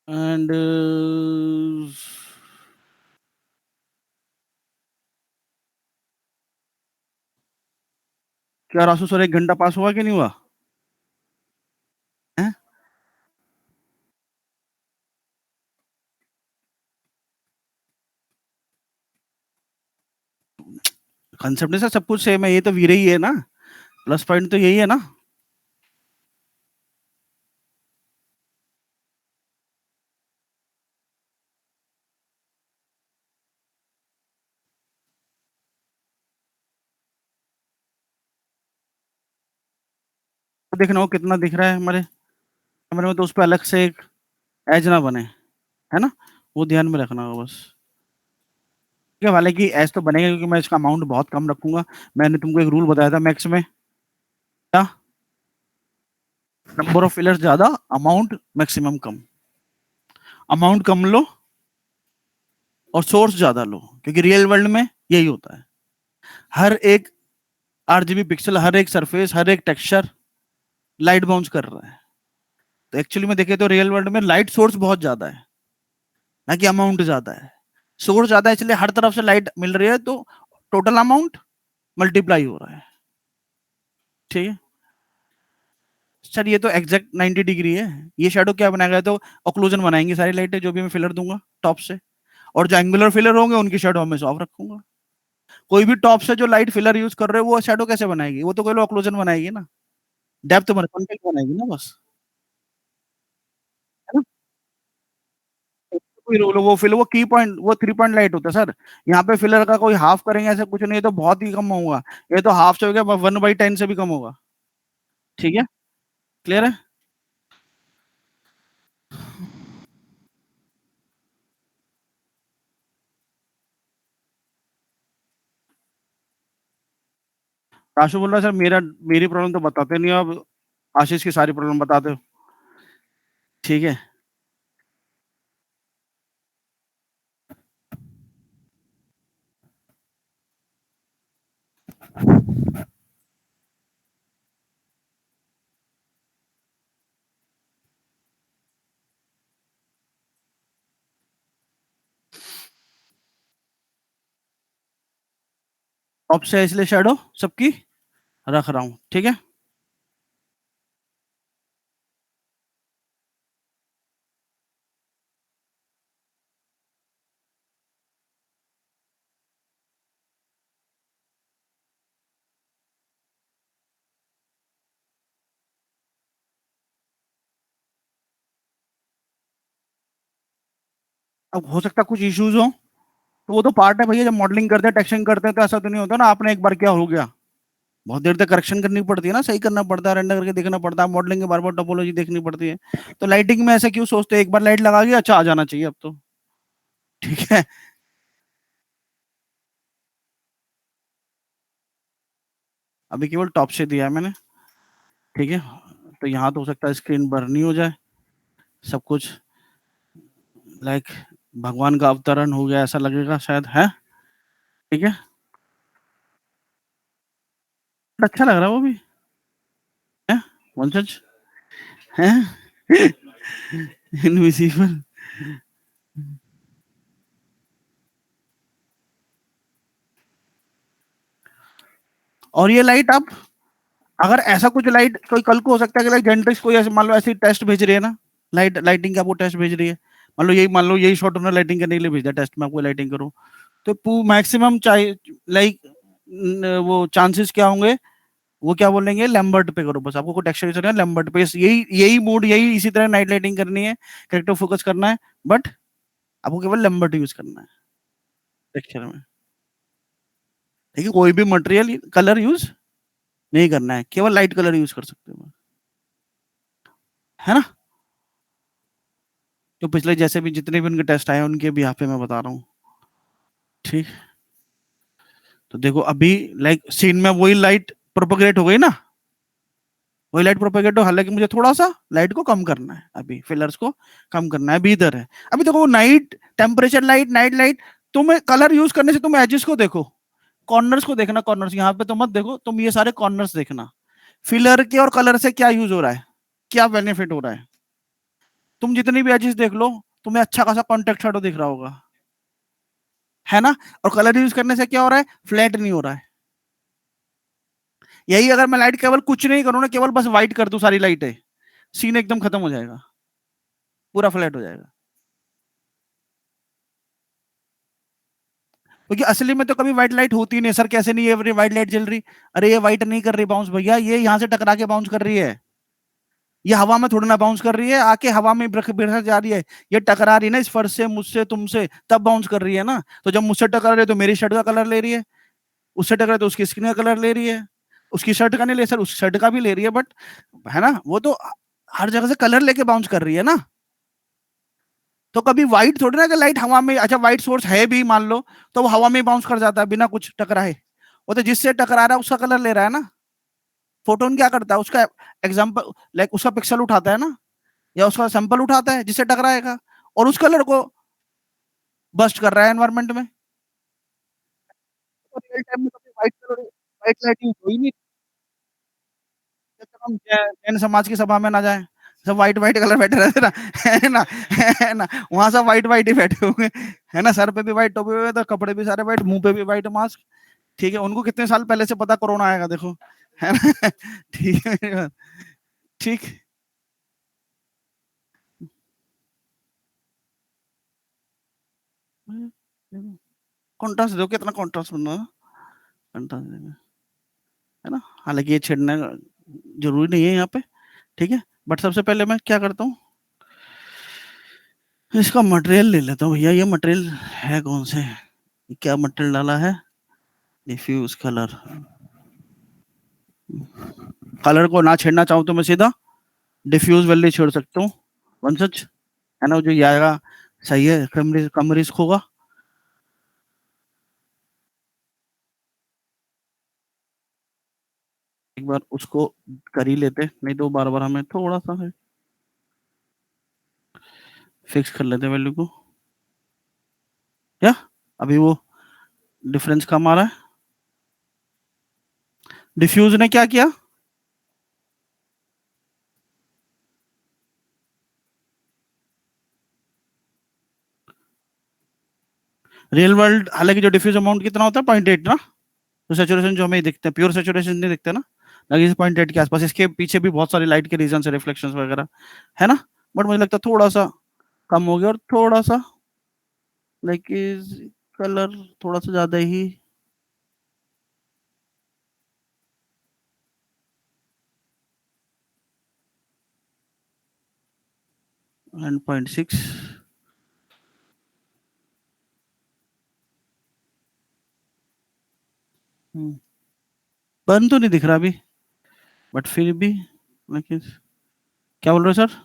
एंड क्या रासू सर 1 घंटा पास हुआ कि नहीं हुआ है, कंसेप्ट नहीं सर, सब कुछ सेम है, ये तो वीरे ही है ना, प्लस पॉइंट तो यही है ना, तो देखना वो कितना दिख रहा है हमारे कैमरे में, तो उस पर अलग से एक एज ना बने, है ना, वो ध्यान में रखना होगा बस, ठीक है। हालांकि एज तो बनेगा क्योंकि मैं इसका अमाउंट बहुत कम रखूंगा, मैंने तुमको एक रूल बताया था मैक्स में, क्या, नंबर ऑफ फिलर्स ज्यादा, अमाउंट मैक्सिमम कम, अमाउंट कम लो और सोर्स ज्यादा लो, क्योंकि रियल वर्ल्ड में यही होता है, हर एक आरजीबी पिक्सल, हर एक सरफेस, हर एक टेक्सचर लाइट बाउंस कर रहा है, तो एक्चुअली में देखे तो रियल वर्ल्ड में लाइट सोर्स बहुत ज्यादा है, ना कि अमाउंट ज्यादा है। सोर्स ज्यादा है इसलिए हर तरफ से लाइट मिल रही है, तो टोटल अमाउंट मल्टीप्लाई हो रहा है। ठीक है सर, ये तो एग्जैक्ट 90 डिग्री है। ये शेडो क्या बनाएगा, तो ऑक्लूजन बनाएंगे सारी लाइटें जो भी मैं फिलर दूंगा टॉप से, और जो एंगुलर फिलर होंगे उनकी शेडो हमेशा ऑफ रखूंगा। कोई भी टॉप से जो लाइट फिलर यूज कर रहे हो वो शेडो कैसे बनाएगी, वो तो केवल ऑक्लूजन बनाएगी ना, डेप्थ बना कॉन्टेक्ट बनाएगी ना बस, है ना। कोई रोल वो फिल वो की पॉइंट वो 3 पॉइंट लाइट होता है सर। यहाँ पे फिलर का कोई हाफ करेंगे ऐसा कुछ नहीं, ये तो बहुत ही कम होगा। ये तो हाफ से हो गया 1/10 से भी कम होगा। ठीक है, क्लियर है। राशु बोल रहा है सर मेरी प्रॉब्लम तो बताते नहीं हो आप, आशीष की सारी प्रॉब्लम बताते हो। ठीक है, टॉप से है इसलिए शेडो सबकी रख रहा हूँ। ठीक है, अब हो सकता है कुछ इश्यूज हो, तो वो तो पार्ट है भैया, जब मॉडलिंग करते हैं टेक्सचरिंग करते हैं तो ऐसा तो नहीं होता ना आपने एक बार क्या हो गया, बहुत देर तक करेक्शन करनी पड़ती है ना, सही करना पड़ता है, रेंडर करके देखना पड़ता है, मॉडलिंग के बार बार टोपोलॉजी देखनी पड़ती है। तो लाइटिंग में ऐसा क्यों सोचते हैं, एक बार लाइट लगा के अच्छा आ जाना चाहिए अब तो। ठीक है, अभी केवल टॉप से दिया है मैंने। ठीक है, तो यहाँ तो हो सकता है स्क्रीन बर्न ही हो जाए, सब कुछ लाइक भगवान का अवतरण हो गया ऐसा लगेगा शायद, है। ठीक है, अच्छा लग रहा है वो भी, है वंशज, है इनविजिबल। और ये लाइट आप, अगर ऐसा कुछ लाइट कोई कल को हो सकता है कि लाइक जेंट्रिक्स कोई ऐसे मान लो ऐसी टेस्ट भेज रही है ना, लाइटिंग का वो टेस्ट भेज रही है, मान लो यही शॉट उन्होंने लाइटिंग करने के लिए भेजा टेस्ट में, आपको लाइटिंग करो, तो मैक्सिमम चाहे लाइक वो चांसेस क्या होंगे, वो क्या बोलेंगे लैम्बर्ट पे करो बस, आपको कोई टेक्सचर यूज करना है लैम्बर्ट पे, यही यही मोड यही इसी तरह नाइट लाइटिंग करनी है, करेक्टर फोकस करना है, बट आपको केवल लैम्बर्ट यूज करना है टेक्सचर में। ठीक है, कोई भी मटेरियल कलर यूज नहीं करना है, केवल लाइट कलर यूज कर सकते हो, है ना। तो पिछले जैसे भी जितने भी उनके टेस्ट आए उनके भी यहाँ पे मैं बता रहा हूँ। ठीक, तो देखो अभी लाइक सीन में वही लाइट प्रोपोगेट हो गई ना, वही लाइट प्रोपेगेट हो, हालांकि मुझे थोड़ा सा लाइट को कम करना है, अभी फिलर्स को कम करना है, अभी इधर है। अभी देखो night temperature light night light, तुम्हें कलर यूज करने से तुम एजेस को देखो, कॉर्नर्स को देखना, कॉर्नर्स यहाँ पे तो मत देखो तुम, ये सारे कॉर्नर्स देखना, फिलर के और कलर से क्या यूज हो रहा है, क्या बेनिफिट हो रहा है। तुम जितनी भी एजेस देख लो, तुम्हें अच्छा खासा कॉन्टेक्ट शैडो दिख रहा होगा, है ना। और कलर यूज करने से क्या हो रहा है, फ्लैट नहीं हो रहा है। यही अगर मैं लाइट केवल कुछ नहीं करूँ ना, केवल बस व्हाइट कर दूं सारी लाइटें, सीन एकदम खत्म हो जाएगा, पूरा फ्लैट हो जाएगा। क्योंकि असली में तो कभी व्हाइट लाइट होती नहीं, सर कैसे नहीं है व्हाइट लाइट जल रही, अरे ये व्हाइट नहीं कर रही बाउंस भैया, ये यहाँ से टकरा के बाउंस कर रही है, ये हवा में थोड़ी ना बाउंस कर रही है, आके हवा में बिखर जा रही है, ये टकरा रही है ना इस फर्श से, मुझसे तुमसे, तब बाउंस कर रही है ना। तो जब मुझसे टकरा रही है तो मेरी शर्ट का कलर ले रही है, उससे टकरा तो उसकी स्किन का कलर ले रही है, उसकी शर्ट का नहीं ले सर, उस शर्ट का भी ले रही है, बट है ना, वो तो हर जगह से कलर लेके बाउंस कर रही है ना। तो कभी व्हाइट थोड़ी ना कि लाइट हवा में, अच्छा व्हाइट सोर्स है भी मान लो, तो वो हवा में बाउंस कर जाता है बिना कुछ टकराए, वो तो जिससे टकरा रहा है उसका कलर ले रहा है ना। फोटोन क्या करता है, उसका एग्जाम्पल लाइक उसका पिक्सल उठाता है ना, या उसका सैंपल उठाता है जिससे टकराएगा, और उस कलर को बस्ट कर रहा है एनवायरमेंट में। तो रियल टाइम में कभी व्हाइट लाइट यूज हो ही नहीं, जब तक हम जैन समाज की सभा में ना जाए, सब व्हाइट व्हाइट कलर बैठे रहते ना, है ना, वहां सब व्हाइट व्हाइट ही बैठे हुए, है ना, सर पे भी व्हाइट टोपी हुए, तो कपड़े भी सारे व्हाइट, मुंह पे भी व्हाइट मास्क। ठीक है, उनको कितने साल पहले से पता कोरोना आएगा, देखो, है ना। ठीक है, ठीक। कॉन्ट्रास्ट देखो कितना कॉन्ट्रास्ट बन रहा है, कॉन्ट्रास्ट देखो, है ना। हालांकि ये छेड़ना जरूरी नहीं है यहाँ पे, ठीक है, बट सबसे पहले मैं क्या करता हूँ, इसका मटेरियल ले लेता हूँ भैया। ये मटेरियल है कौन से, क्या मटेरियल डाला है, डिफ्यूज कलर। कलर को ना छेड़ना चाहूँ तो मैं सीधा डिफ्यूज वैल्यू छेड़ सकता हूँ, वन सच, है ना, जो ये आएगा सही है, कम रिस्क होगा। एक बार उसको कर ही लेते, नहीं तो बार बार हमें थोड़ा सा फिक्स कर लेते वैल्यू को, या अभी वो डिफरेंस कम आ रहा है। डिफ्यूज ने क्या किया, रियल वर्ल्ड, हालांकि जो डिफ्यूज अमाउंट कितना होता है 0.8 ना, तो सेचुरेशन जो हमें दिखते हैं, प्योर सेचुरेशन नहीं दिखते ना, लगे 0.8 के आसपास। इसके पीछे भी बहुत सारी लाइट के रीजन है, रिफ्लेक्शंस वगैरह, है ना, बट मुझे लगता है थोड़ा सा कम हो गया, और थोड़ा सा लाइक कलर थोड़ा सा ज्यादा ही, एंड 0.6, बर्न तो नहीं दिख रहा अभी, बट फिर भी लेकिन, क्या बोल रहे हो सर,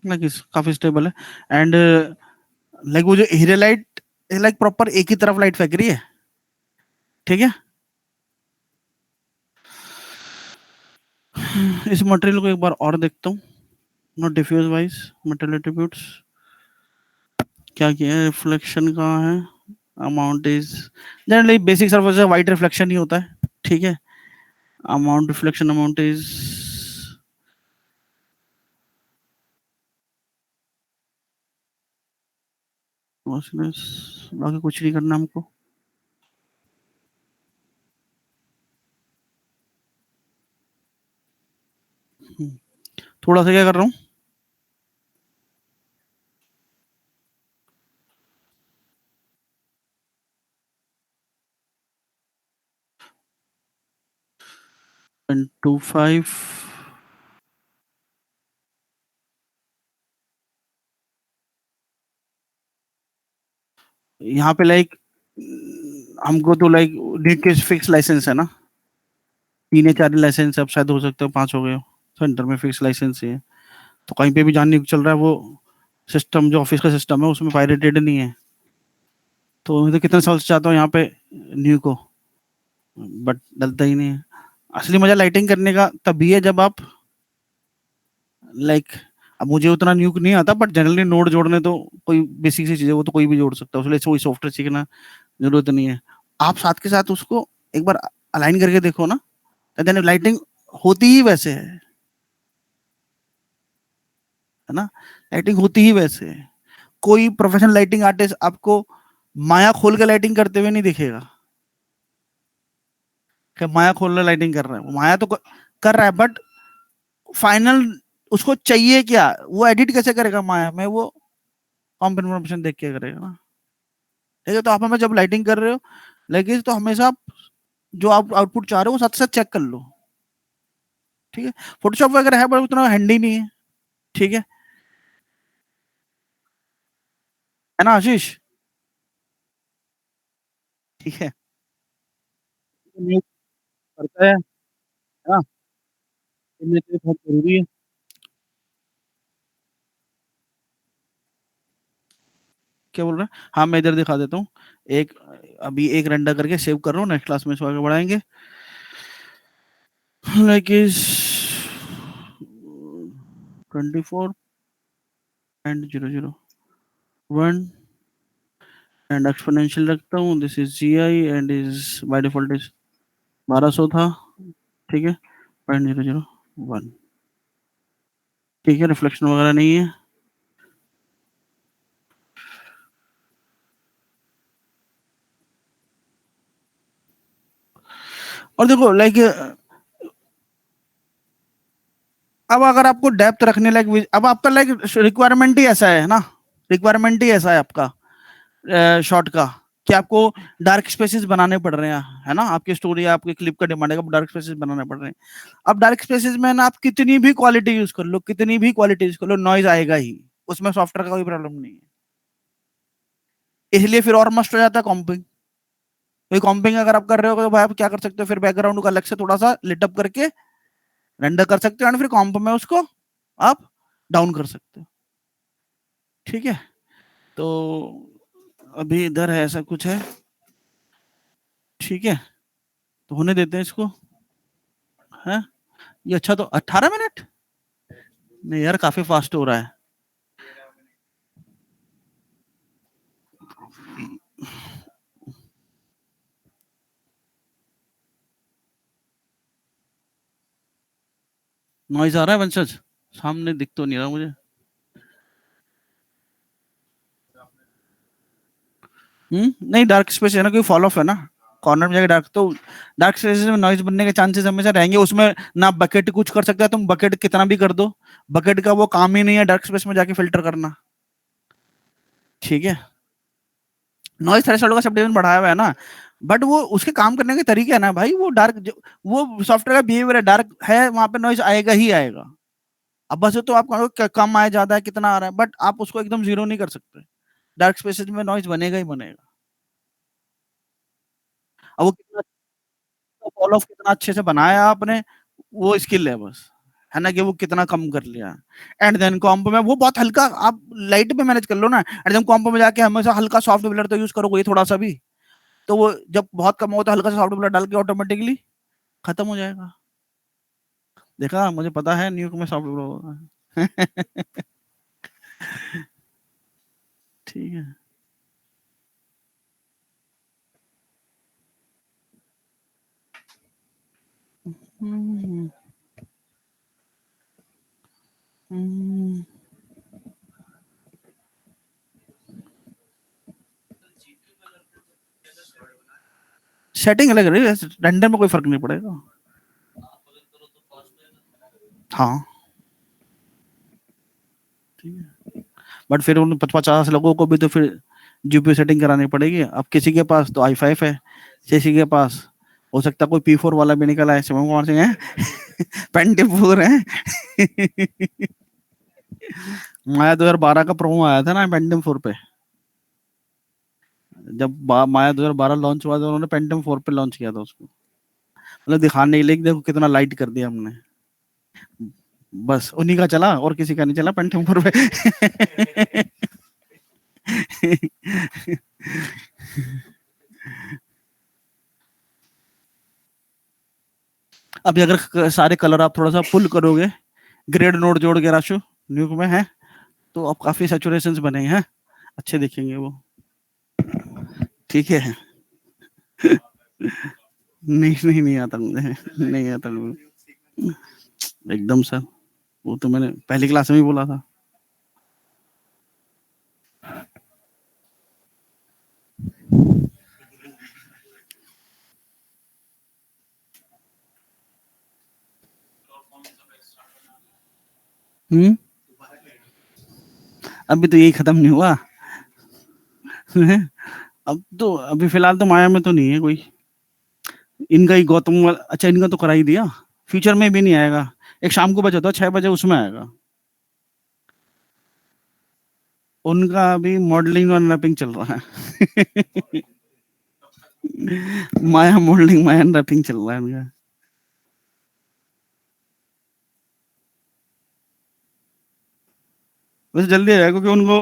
लाइक काफी स्टेबल है। एंड लाइक वो जो हीरे लाइट, लाइक प्रॉपर एक ही तरफ लाइट फेंक रही है, ठीक है। इस मटेरियल को एक बार और देखता हूँ, not diffuse wise material attributes, क्या किया है, रिफ्लेक्शन कहाँ है, amount is, generally basic surface से वाइट रिफ्लेक्शन ही होता है, ठीक है। अमाउंट रिफ्लेक्शन अमाउंट इज बाकी कुछ नहीं करना हमको। थोड़ा सा क्या कर रहा हूँ, 0.25, यहाँ पे लाइक हमको तो लाइक नीट के फिक्स लाइसेंस है ना, 3 या 4 लाइसेंस, अब शायद हो सकता है 5 हो गए हो, सेंटर में फिक्स लाइसेंस ही है, तो कहीं पे भी जान नहीं चल रहा है, वो सिस्टम जो ऑफिस का सिस्टम है उसमें पायरेटेड नहीं है, तो मैं तो कितने साल से चाहता हूँ यहाँ पे न्यू को, बट डलता ही नहीं है। असली मजा लाइटिंग करने का तभी है जब आप लाइक, अब मुझे उतना न्यू नहीं आता, बट जनरली नोड जोड़ने तो कोई बेसिक सी चीज़ है, वो तो कोई भी जोड़ सकता है, उसके लिए कोई सॉफ्टवेयर सीखना जरूरत नहीं है। आप साथ के साथ उसको एक बार अलाइन करके देखो ना, देन लाइटिंग होती ही वैसे है ना, लाइटिंग होती ही वैसे है। कोई प्रोफेशनल लाइटिंग आर्टिस्ट आपको माया खोल के लाइटिंग करते हुए नहीं दिखेगा, कि माया खोल रहा लाइटिंग कर रहा है, माया तो कर रहा है, बट फाइनल उसको चाहिए क्या, वो एडिट कैसे करेगा माया में, वो कॉम्प इन्फॉर्मेशन देख के करेगा ना, ठीक है। तो आप हमें जब लाइटिंग कर रहे हो लेकिन, तो हमेशा आप जो आप आउटपुट चाह रहे हो वो साथ साथ चेक कर लो, ठीक है। फोटोशॉप वगैरह है, बट उतना हैंडी नहीं है, ठीक है ना आशीष, ठीक है, न्यूज़ पढ़ता है ना, ये मेरे लिए बहुत जरूरी है। क्या बोल रहे हैं, हाँ मैं इधर दिखा देता हूँ, एक अभी एक रेंडर करके सेव कर रहा हूँ, नेक्स्ट क्लास में इसको आगे बढ़ाएंगे, like is 24 and 001 and exponential रखता हूँ, this is GI and is by default is 1200 था, ठीक है, 0.001, ठीक है, रिफ्लेक्शन वगैरह नहीं है। और देखो लाइक अब अगर आपको डेप्थ रखने लाइक, अब आपका लाइक रिक्वायरमेंट ही ऐसा है ना, रिक्वायरमेंट ही ऐसा है आपका शॉट का, कि आपको डार्क स्पेसेस बनाने पड़ रहे हैं, है ना, आपकी स्टोरी आपकी क्लिप का डिमांड है कि डार्क स्पेसेस बनाने पड़ रहे हैं। अब डार्क स्पेसेस में ना आप कितनी भी क्वालिटी यूज कर लो, कितनी भी क्वालिटी यूज कर लो, नॉइज आएगा ही, उसमें सॉफ्टवेयर का कोई प्रॉब्लम नहीं है। इसलिए फिर और मस्ट हो जाता है कॉम्पिंग। कोई कॉम्पिंग अगर आप कर रहे हो तो भाई आप क्या कर सकते हो, फिर बैकग्राउंड को अलग से थोड़ा सा लिटअप करके रेंडर कर सकते हो, और फिर कॉम्प में उसको आप डाउन कर सकते हो, ठीक है। तो अभी इधर है ऐसा कुछ है, ठीक है, तो होने देते हैं इसको, है ये अच्छा। तो 18 मिनट नहीं यार, काफी फास्ट हो रहा है। नॉइज आ रहा है वंशज, सामने दिख तो नहीं रहा मुझे। नहीं डार्क स्पेस है ना, कोई फॉल ऑफ है ना, कॉर्नर में जाके डार्क, तो डार्क स्पेस में नॉइज बनने के चांसेस हमेशा रहेंगे। उसमें ना बकेट कुछ कर सकता है, तुम बकेट कितना भी कर दो, बकेट का वो काम ही नहीं है डार्क स्पेस में जाके फिल्टर करना, ठीक है। नॉइज थ्रेशोल्ड का सब डिवीजन बढ़ाया हुआ है ना, बट वो उसके काम करने के तरीके है ना भाई, वो डार्क, वो सॉफ्टवेयर का बिहेवियर है, डार्क है वहां पे नॉइज आएगा ही आएगा। अब बस तो आप कहोगे कम आया ज्यादा है कितना आ रहा है, बट आप उसको एकदम जीरो नहीं कर सकते, डार्क स्पेसेस में नॉइज बनेगा ही बनेगा। अब वो कितना फॉल ऑफ कितना अच्छे से बनाया आपने, वो स्किल है बस, है ना, कि वो कितना कम कर लिया। एंड देन कॉम्प में वो बहुत हल्का, आप लाइट पे मैनेज कर लो ना, एंड देन कॉम्प में जाके हमेशा हल्का सॉफ्ट ब्लर तो यूज करोगे थोड़ा सा भी, तो वो जब बहुत कम होता है हल्का सा सॉफ्ट ब्लर डाल के ऑटोमेटिकली खत्म हो जाएगा। देखा, मुझे पता है न्यूक में सॉफ्ट ब्लर होगा। ठीक है। हम्म, हम्म, सेटिंग अलग रही है, रेंडर में कोई फर्क नहीं पड़ेगा। हाँ ठीक है, बट फिर उन 50 लोगों को भी तो फिर जीपीयू सेटिंग करानी पड़ेगी। अब किसी के पास तो i5 है, किसी के पास हो सकता है कोई P4 वाला भी निकला है, शिवम कुमार सिंह है। पेंटिम 4 है। माया 2012 का प्रोमो आया था ना पेंटिम 4 पे, जब माया 2012 लॉन्च हुआ था, उन्होंने पेंटिम 4 पे लॉन्च किया था उसको, मतलब दिखाने के लिए कि देखो कितना लाइट कर दिया हमने, बस उन्हीं का चला और किसी का नहीं चला पेंटिम 4 पे। अभी अगर सारे कलर आप थोड़ा सा पुल करोगे, ग्रेड नोड जोड़ के राशु न्यूक में है, तो अब काफी सैचुरेशंस बने हैं, अच्छे दिखेंगे वो, ठीक है। नहीं नहीं नहीं आता मुझे, नहीं आता मुझे एकदम सर, वो तो मैंने पहली क्लास में ही बोला था। हम्म, अभी तो यही खत्म नहीं हुआ। अब तो अभी फिलहाल तो माया में तो नहीं है कोई, इनका ही गौतम अच्छा इनका तो करा ही दिया, फ्यूचर में भी नहीं आएगा, एक शाम को बचा था 6 बजे उसमें आएगा। उनका अभी मॉडलिंग और रैपिंग चल रहा है। माया मॉडलिंग माया रैपिंग चल रहा है उनका। वैसे जल्दी आएगा क्योंकि उनको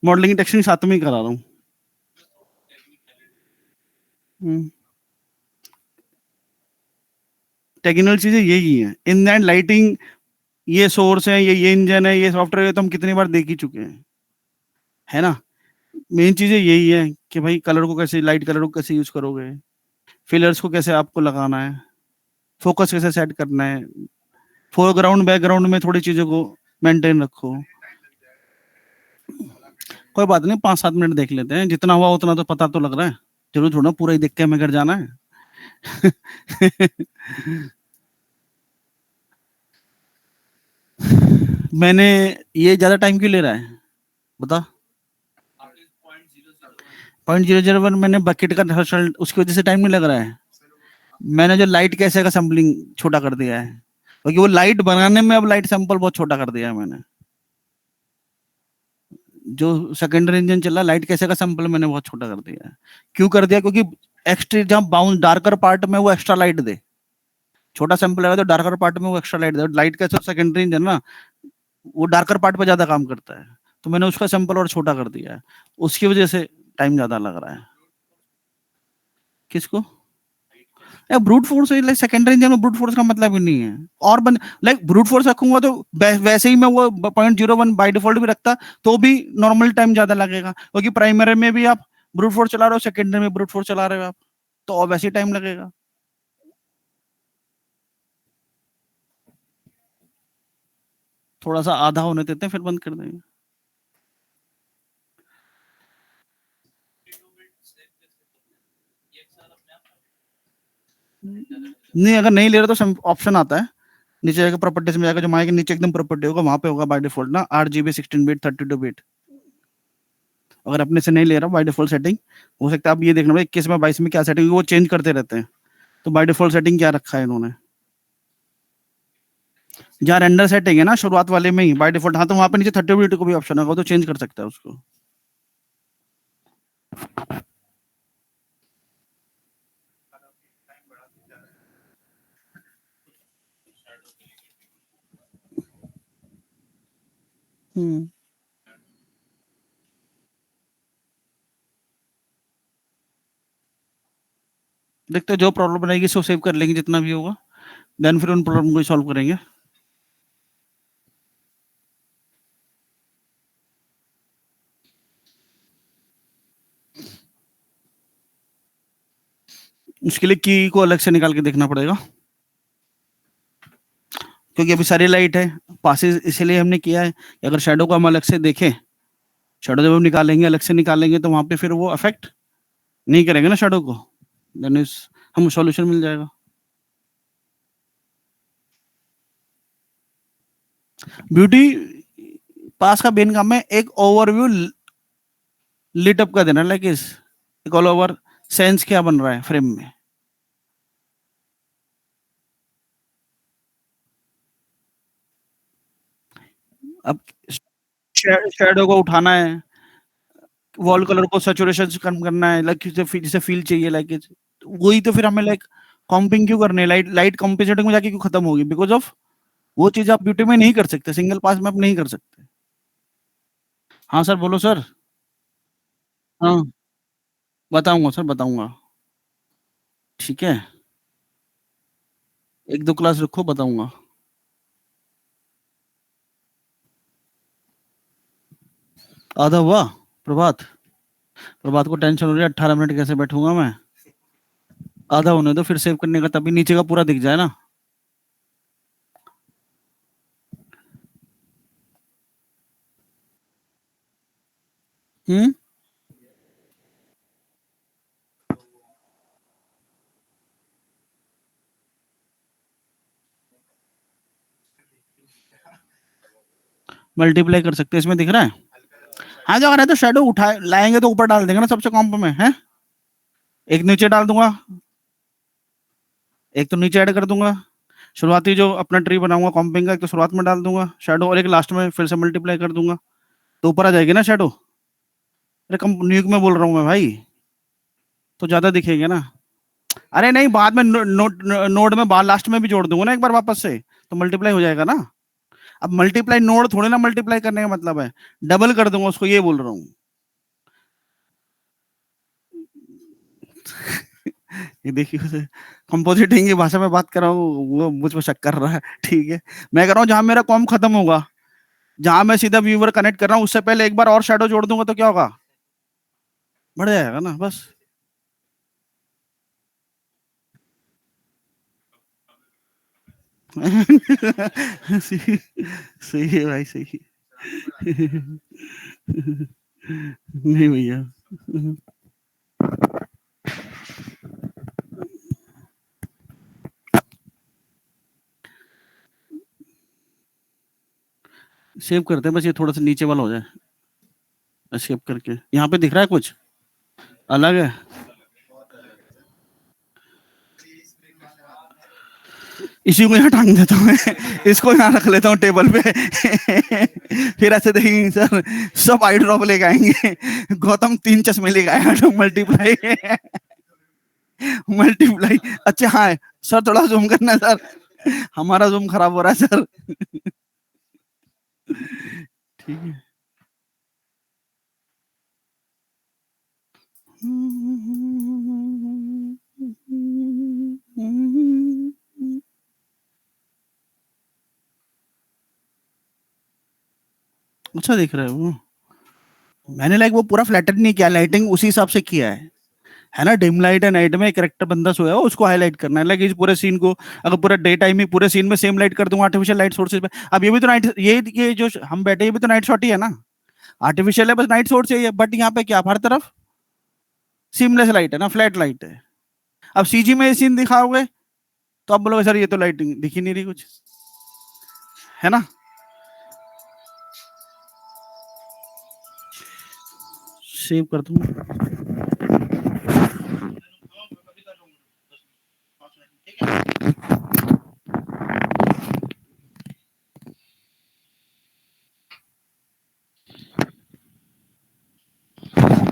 मॉडलिंग टेक्सचरिंग साथ में ही करा रहा हूँ। टेक्निकल चीजें यही है, इन एंड लाइटिंग, ये सोर्स है, ये इंजन है, ये सॉफ्टवेयर है, तो हम कितनी बार देख ही चुके हैं, है ना। मेन चीजें यही है कि भाई कलर को कैसे, लाइट कलर को कैसे यूज करोगे, फिलर्स को कैसे आपको लगाना है, फोकस कैसे सेट करना है, फोरग्राउंड बैकग्राउंड में थोड़ी चीजों को मेंटेन रखो। कोई बात नहीं, 5-7 मिनट देख लेते हैं, जितना हुआ उतना तो पता तो लग रहा है। जरूर थोड़ा पूरा ही देख के हमें घर जाना है। मैंने ये ज्यादा टाइम क्यों ले रहा है बता। 0.001 मैंने बकेट का रिजल्ट, उसकी वजह से टाइम नहीं लग रहा है। मैंने जो लाइट कैसे का सैम्पलिंग छोटा कर दिया है, क्योंकि वो लाइट बनाने में अब लाइट सैंपल बहुत छोटा कर दिया है मैंने। जो सेकेंडरी इंजन चल रहा है, लाइट कैसे का सैंपल मैंने बहुत छोटा कर दिया है। क्यों कर दिया? क्योंकि एक्स्ट्रा जहाँ बाउंड डार्कर पार्ट में वो एक्स्ट्रा लाइट दे, छोटा सैंपल आएगा तो डार्कर पार्ट में वो एक्स्ट्रा लाइट दे। लाइट कैसे सेकेंडरी इंजन ना, वो डार्कर पार्ट पे ज्यादा काम करता है, तो मैंने उसका सैंपल और छोटा कर दिया है, उसकी वजह से टाइम ज्यादा लग रहा है। किसको? Brute force, like secondary engine में ब्रूट फोर्स का मतलब ही नहीं है। और बन लाइक ब्रूट फोर्स रखूंगा तो वैसे ही मैं वो 0.01 बाय डिफॉल्ट भी रखता तो भी नॉर्मल टाइम ज्यादा लगेगा, क्योंकि प्राइमरी में भी आप ब्रूट फोर्स चला रहे हो, सेकेंडरी में ब्रूट फोर्स चला रहे हो आप, तो और वैसे ही टाइम लगेगा। थोड़ा सा आधा होने देते हैं, फिर बंद कर देंगे। नहीं, अगर नहीं ले रहे तो ऑप्शन आता है नीचे जाकर, प्रॉपर्टीज में जाकर, जो माइक के नीचे एकदम प्रॉपर्टी होगा वहां पे होगा बाय डिफॉल्ट ना 8 GB 16 बिट 32 बिट। अगर अपने से नहीं ले रहा बाय डिफॉल्ट सेटिंग, हो सकता है आप ये देखना भाई 21 में 22 में क्या सेटिंग, वो चेंज करते रहते हैं, तो बाय डिफॉल्ट सेटिंग क्या रखा है इन्होंने। जहाँ रेंडर सेटिंग है ना शुरुआत वाले में ही बाय डिफॉल्ट, हाँ, तो वहां पे नीचे 32 बिट को भी ऑप्शन होगा, तो चेंज कर सकता है उसको। हम्म, देखते हैं, जो प्रॉब्लम बनेगी सो सेव कर लेंगे जितना भी होगा, देन फिर उन प्रॉब्लम को सॉल्व करेंगे। उसके लिए की को अलग से निकाल के देखना पड़ेगा, क्योंकि अभी सारी लाइट है पासेस, इसीलिए हमने किया है कि अगर शेडो को हम अलग से देखें, शेडो जब हम निकालेंगे अलग से निकालेंगे तो वहां पे फिर वो अफेक्ट नहीं करेंगे ना शेडो को, देन इस हम सॉल्यूशन मिल जाएगा। ब्यूटी पास का बेन काम है एक ओवरव्यू लिट अप का देना, लाइक इस एक ऑल ओवर सेंस क्या बन रहा है फ्रेम में। अब शेडो को उठाना है, वॉल कलर को सैचुरेशन कम करना है, लाइक जिसे फील चाहिए, लाइक वही तो फिर हमें लाइक कॉम्पिंग क्यों करनी है, लाइट लाइट कॉम्पेंसेटिंग में जाके क्यों खत्म होगी, बिकॉज ऑफ वो चीज आप ब्यूटी में नहीं कर सकते, सिंगल पास में आप नहीं कर सकते। हाँ सर, बोलो सर। हाँ, बताऊंगा सर, बताऊंगा। ठीक है, 1-2 क्लास रखो, बताऊंगा। आधा हुआ? प्रभात, प्रभात को टेंशन हो रही है 18 मिनट कैसे बैठूंगा मैं। आधा होने दो, फिर सेव करने का तभी नीचे का पूरा दिख जाए ना। हम्म, मल्टीप्लाई कर सकते हैं, इसमें दिख रहा है। हाँ, जो अगर है तो शेडो उठा लाएंगे तो ऊपर डाल देंगे ना सबसे कॉम्प में है, एक नीचे डाल दूंगा, एक तो नीचे ऐड कर दूंगा, शुरुआती जो अपना ट्री बनाऊंगा कॉम्पिंग का, एक तो शुरुआत में डाल दूंगा शेडो, और एक लास्ट में फिर से मल्टीप्लाई कर दूंगा, तो ऊपर आ जाएगी ना शेडो। अरे कम न्यूक में बोल रहा हूँ मैं भाई, तो ज्यादा दिखेंगे ना। अरे नहीं, बाद में नोड में बाद लास्ट में भी जोड़ दूंगा ना एक बार वापस से, तो मल्टीप्लाई हो जाएगा ना। अब मल्टीप्लाई नोड थोड़े ना मल्टीप्लाई करने का मतलब है, डबल कर दूंगा उसको, ये बोल रहा हूँ। ये देखिए, कंपोजिटिंग की भाषा में बात कर रहा हूँ, वो मुझ पर शक कर रहा है। ठीक है, मैं कह रहा हूँ जहां मेरा कॉम खत्म होगा, जहां मैं सीधा व्यूवर कनेक्ट कर रहा हूँ, उससे पहले एक बार और शेडो जोड़ दूंगा तो क्या होगा, बढ़ जाएगा ना बस। सही सही है भाई, सही है। नहीं भैया। सेव करते हैं बस, ये थोड़ा सा नीचे वाला हो जाए सेव करके। यहाँ पे दिख रहा है कुछ अलग है। इसी को यहाँ टांग देता हूँ मैं, इसको यहाँ रख लेता हूँ टेबल पे। फिर ऐसे देखेंगे सर सब आई ड्रॉप लेके आएंगे, गौतम 3 चश्मे लेके आया, मल्टीप्लाई। मल्टीप्लाई। अच्छा हाँ सर, थोड़ा जूम करना है सर, हमारा जूम खराब हो रहा है सर। ठीक है। अच्छा दिख रहा है वो। मैंने लाइक वो पूरा फ्लैटन नहीं किया, लाइटिंग उसी हिसाब से किया है ना। डिम लाइट है, नाइट में करेक्टर बंदा सोया हो उसको हाईलाइट करना है, लाइक इस पूरे सीन को अगर पूरा डे टाइम ही पूरे सीन में सेम लाइट कर दूं आर्टिफिशियल लाइट सोर्सेज पे। अब ये भी तो नाइट, ये जो हम बैठे ये भी तो नाइट शॉट ही है ना, आर्टिफिशियल है बस नाइट सोर्स है, बट यहाँ पे क्या हर तरफ सीमलेस लाइट है ना, फ्लैट लाइट है। अब सीजी में ये सीन दिखाओगे तो आप बोलोगे सर ये तो लाइटिंग दिख ही नहीं रही कुछ, है ना। सेव कर दूं।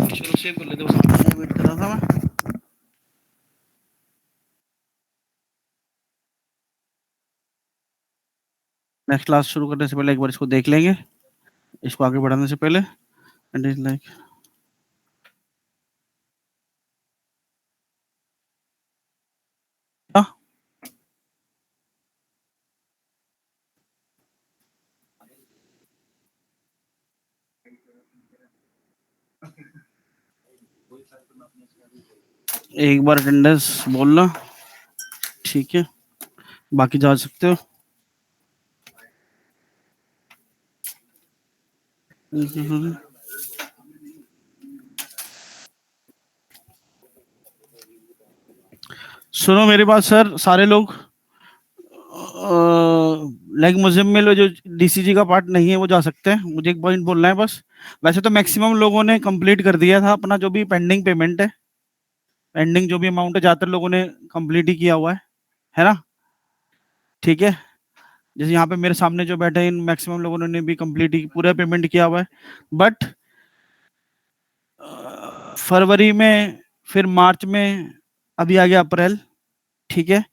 चलो सेव कर लेते हैं, वेट कर रहा था मैं। नेक्स्ट क्लास शुरू करने से पहले एक बार इसको देख लेंगे, इसको आगे बढ़ाने से पहले। एंड इज लाइक एक बार अटेंडेंस बोलना, ठीक है, बाकी जा सकते हो। सुनो मेरी बात सर, सारे लोग लाइक मुजम्मिल में जो डीसीजी का पार्ट नहीं है वो जा सकते हैं, मुझे एक पॉइंट बोलना है बस। वैसे तो मैक्सिमम लोगों ने कंप्लीट कर दिया था अपना जो भी पेंडिंग पेमेंट है, पेंडिंग जो भी अमाउंट है ज्यादातर लोगों ने कंप्लीट ही किया हुआ है ना। ठीक है, जैसे यहाँ पे मेरे सामने जो बैठे हैं इन मैक्सिमम लोगों ने भी कंप्लीट ही पूरा पेमेंट किया हुआ है। बट फरवरी में, फिर मार्च में, अभी आ गया अप्रैल, ठीक है,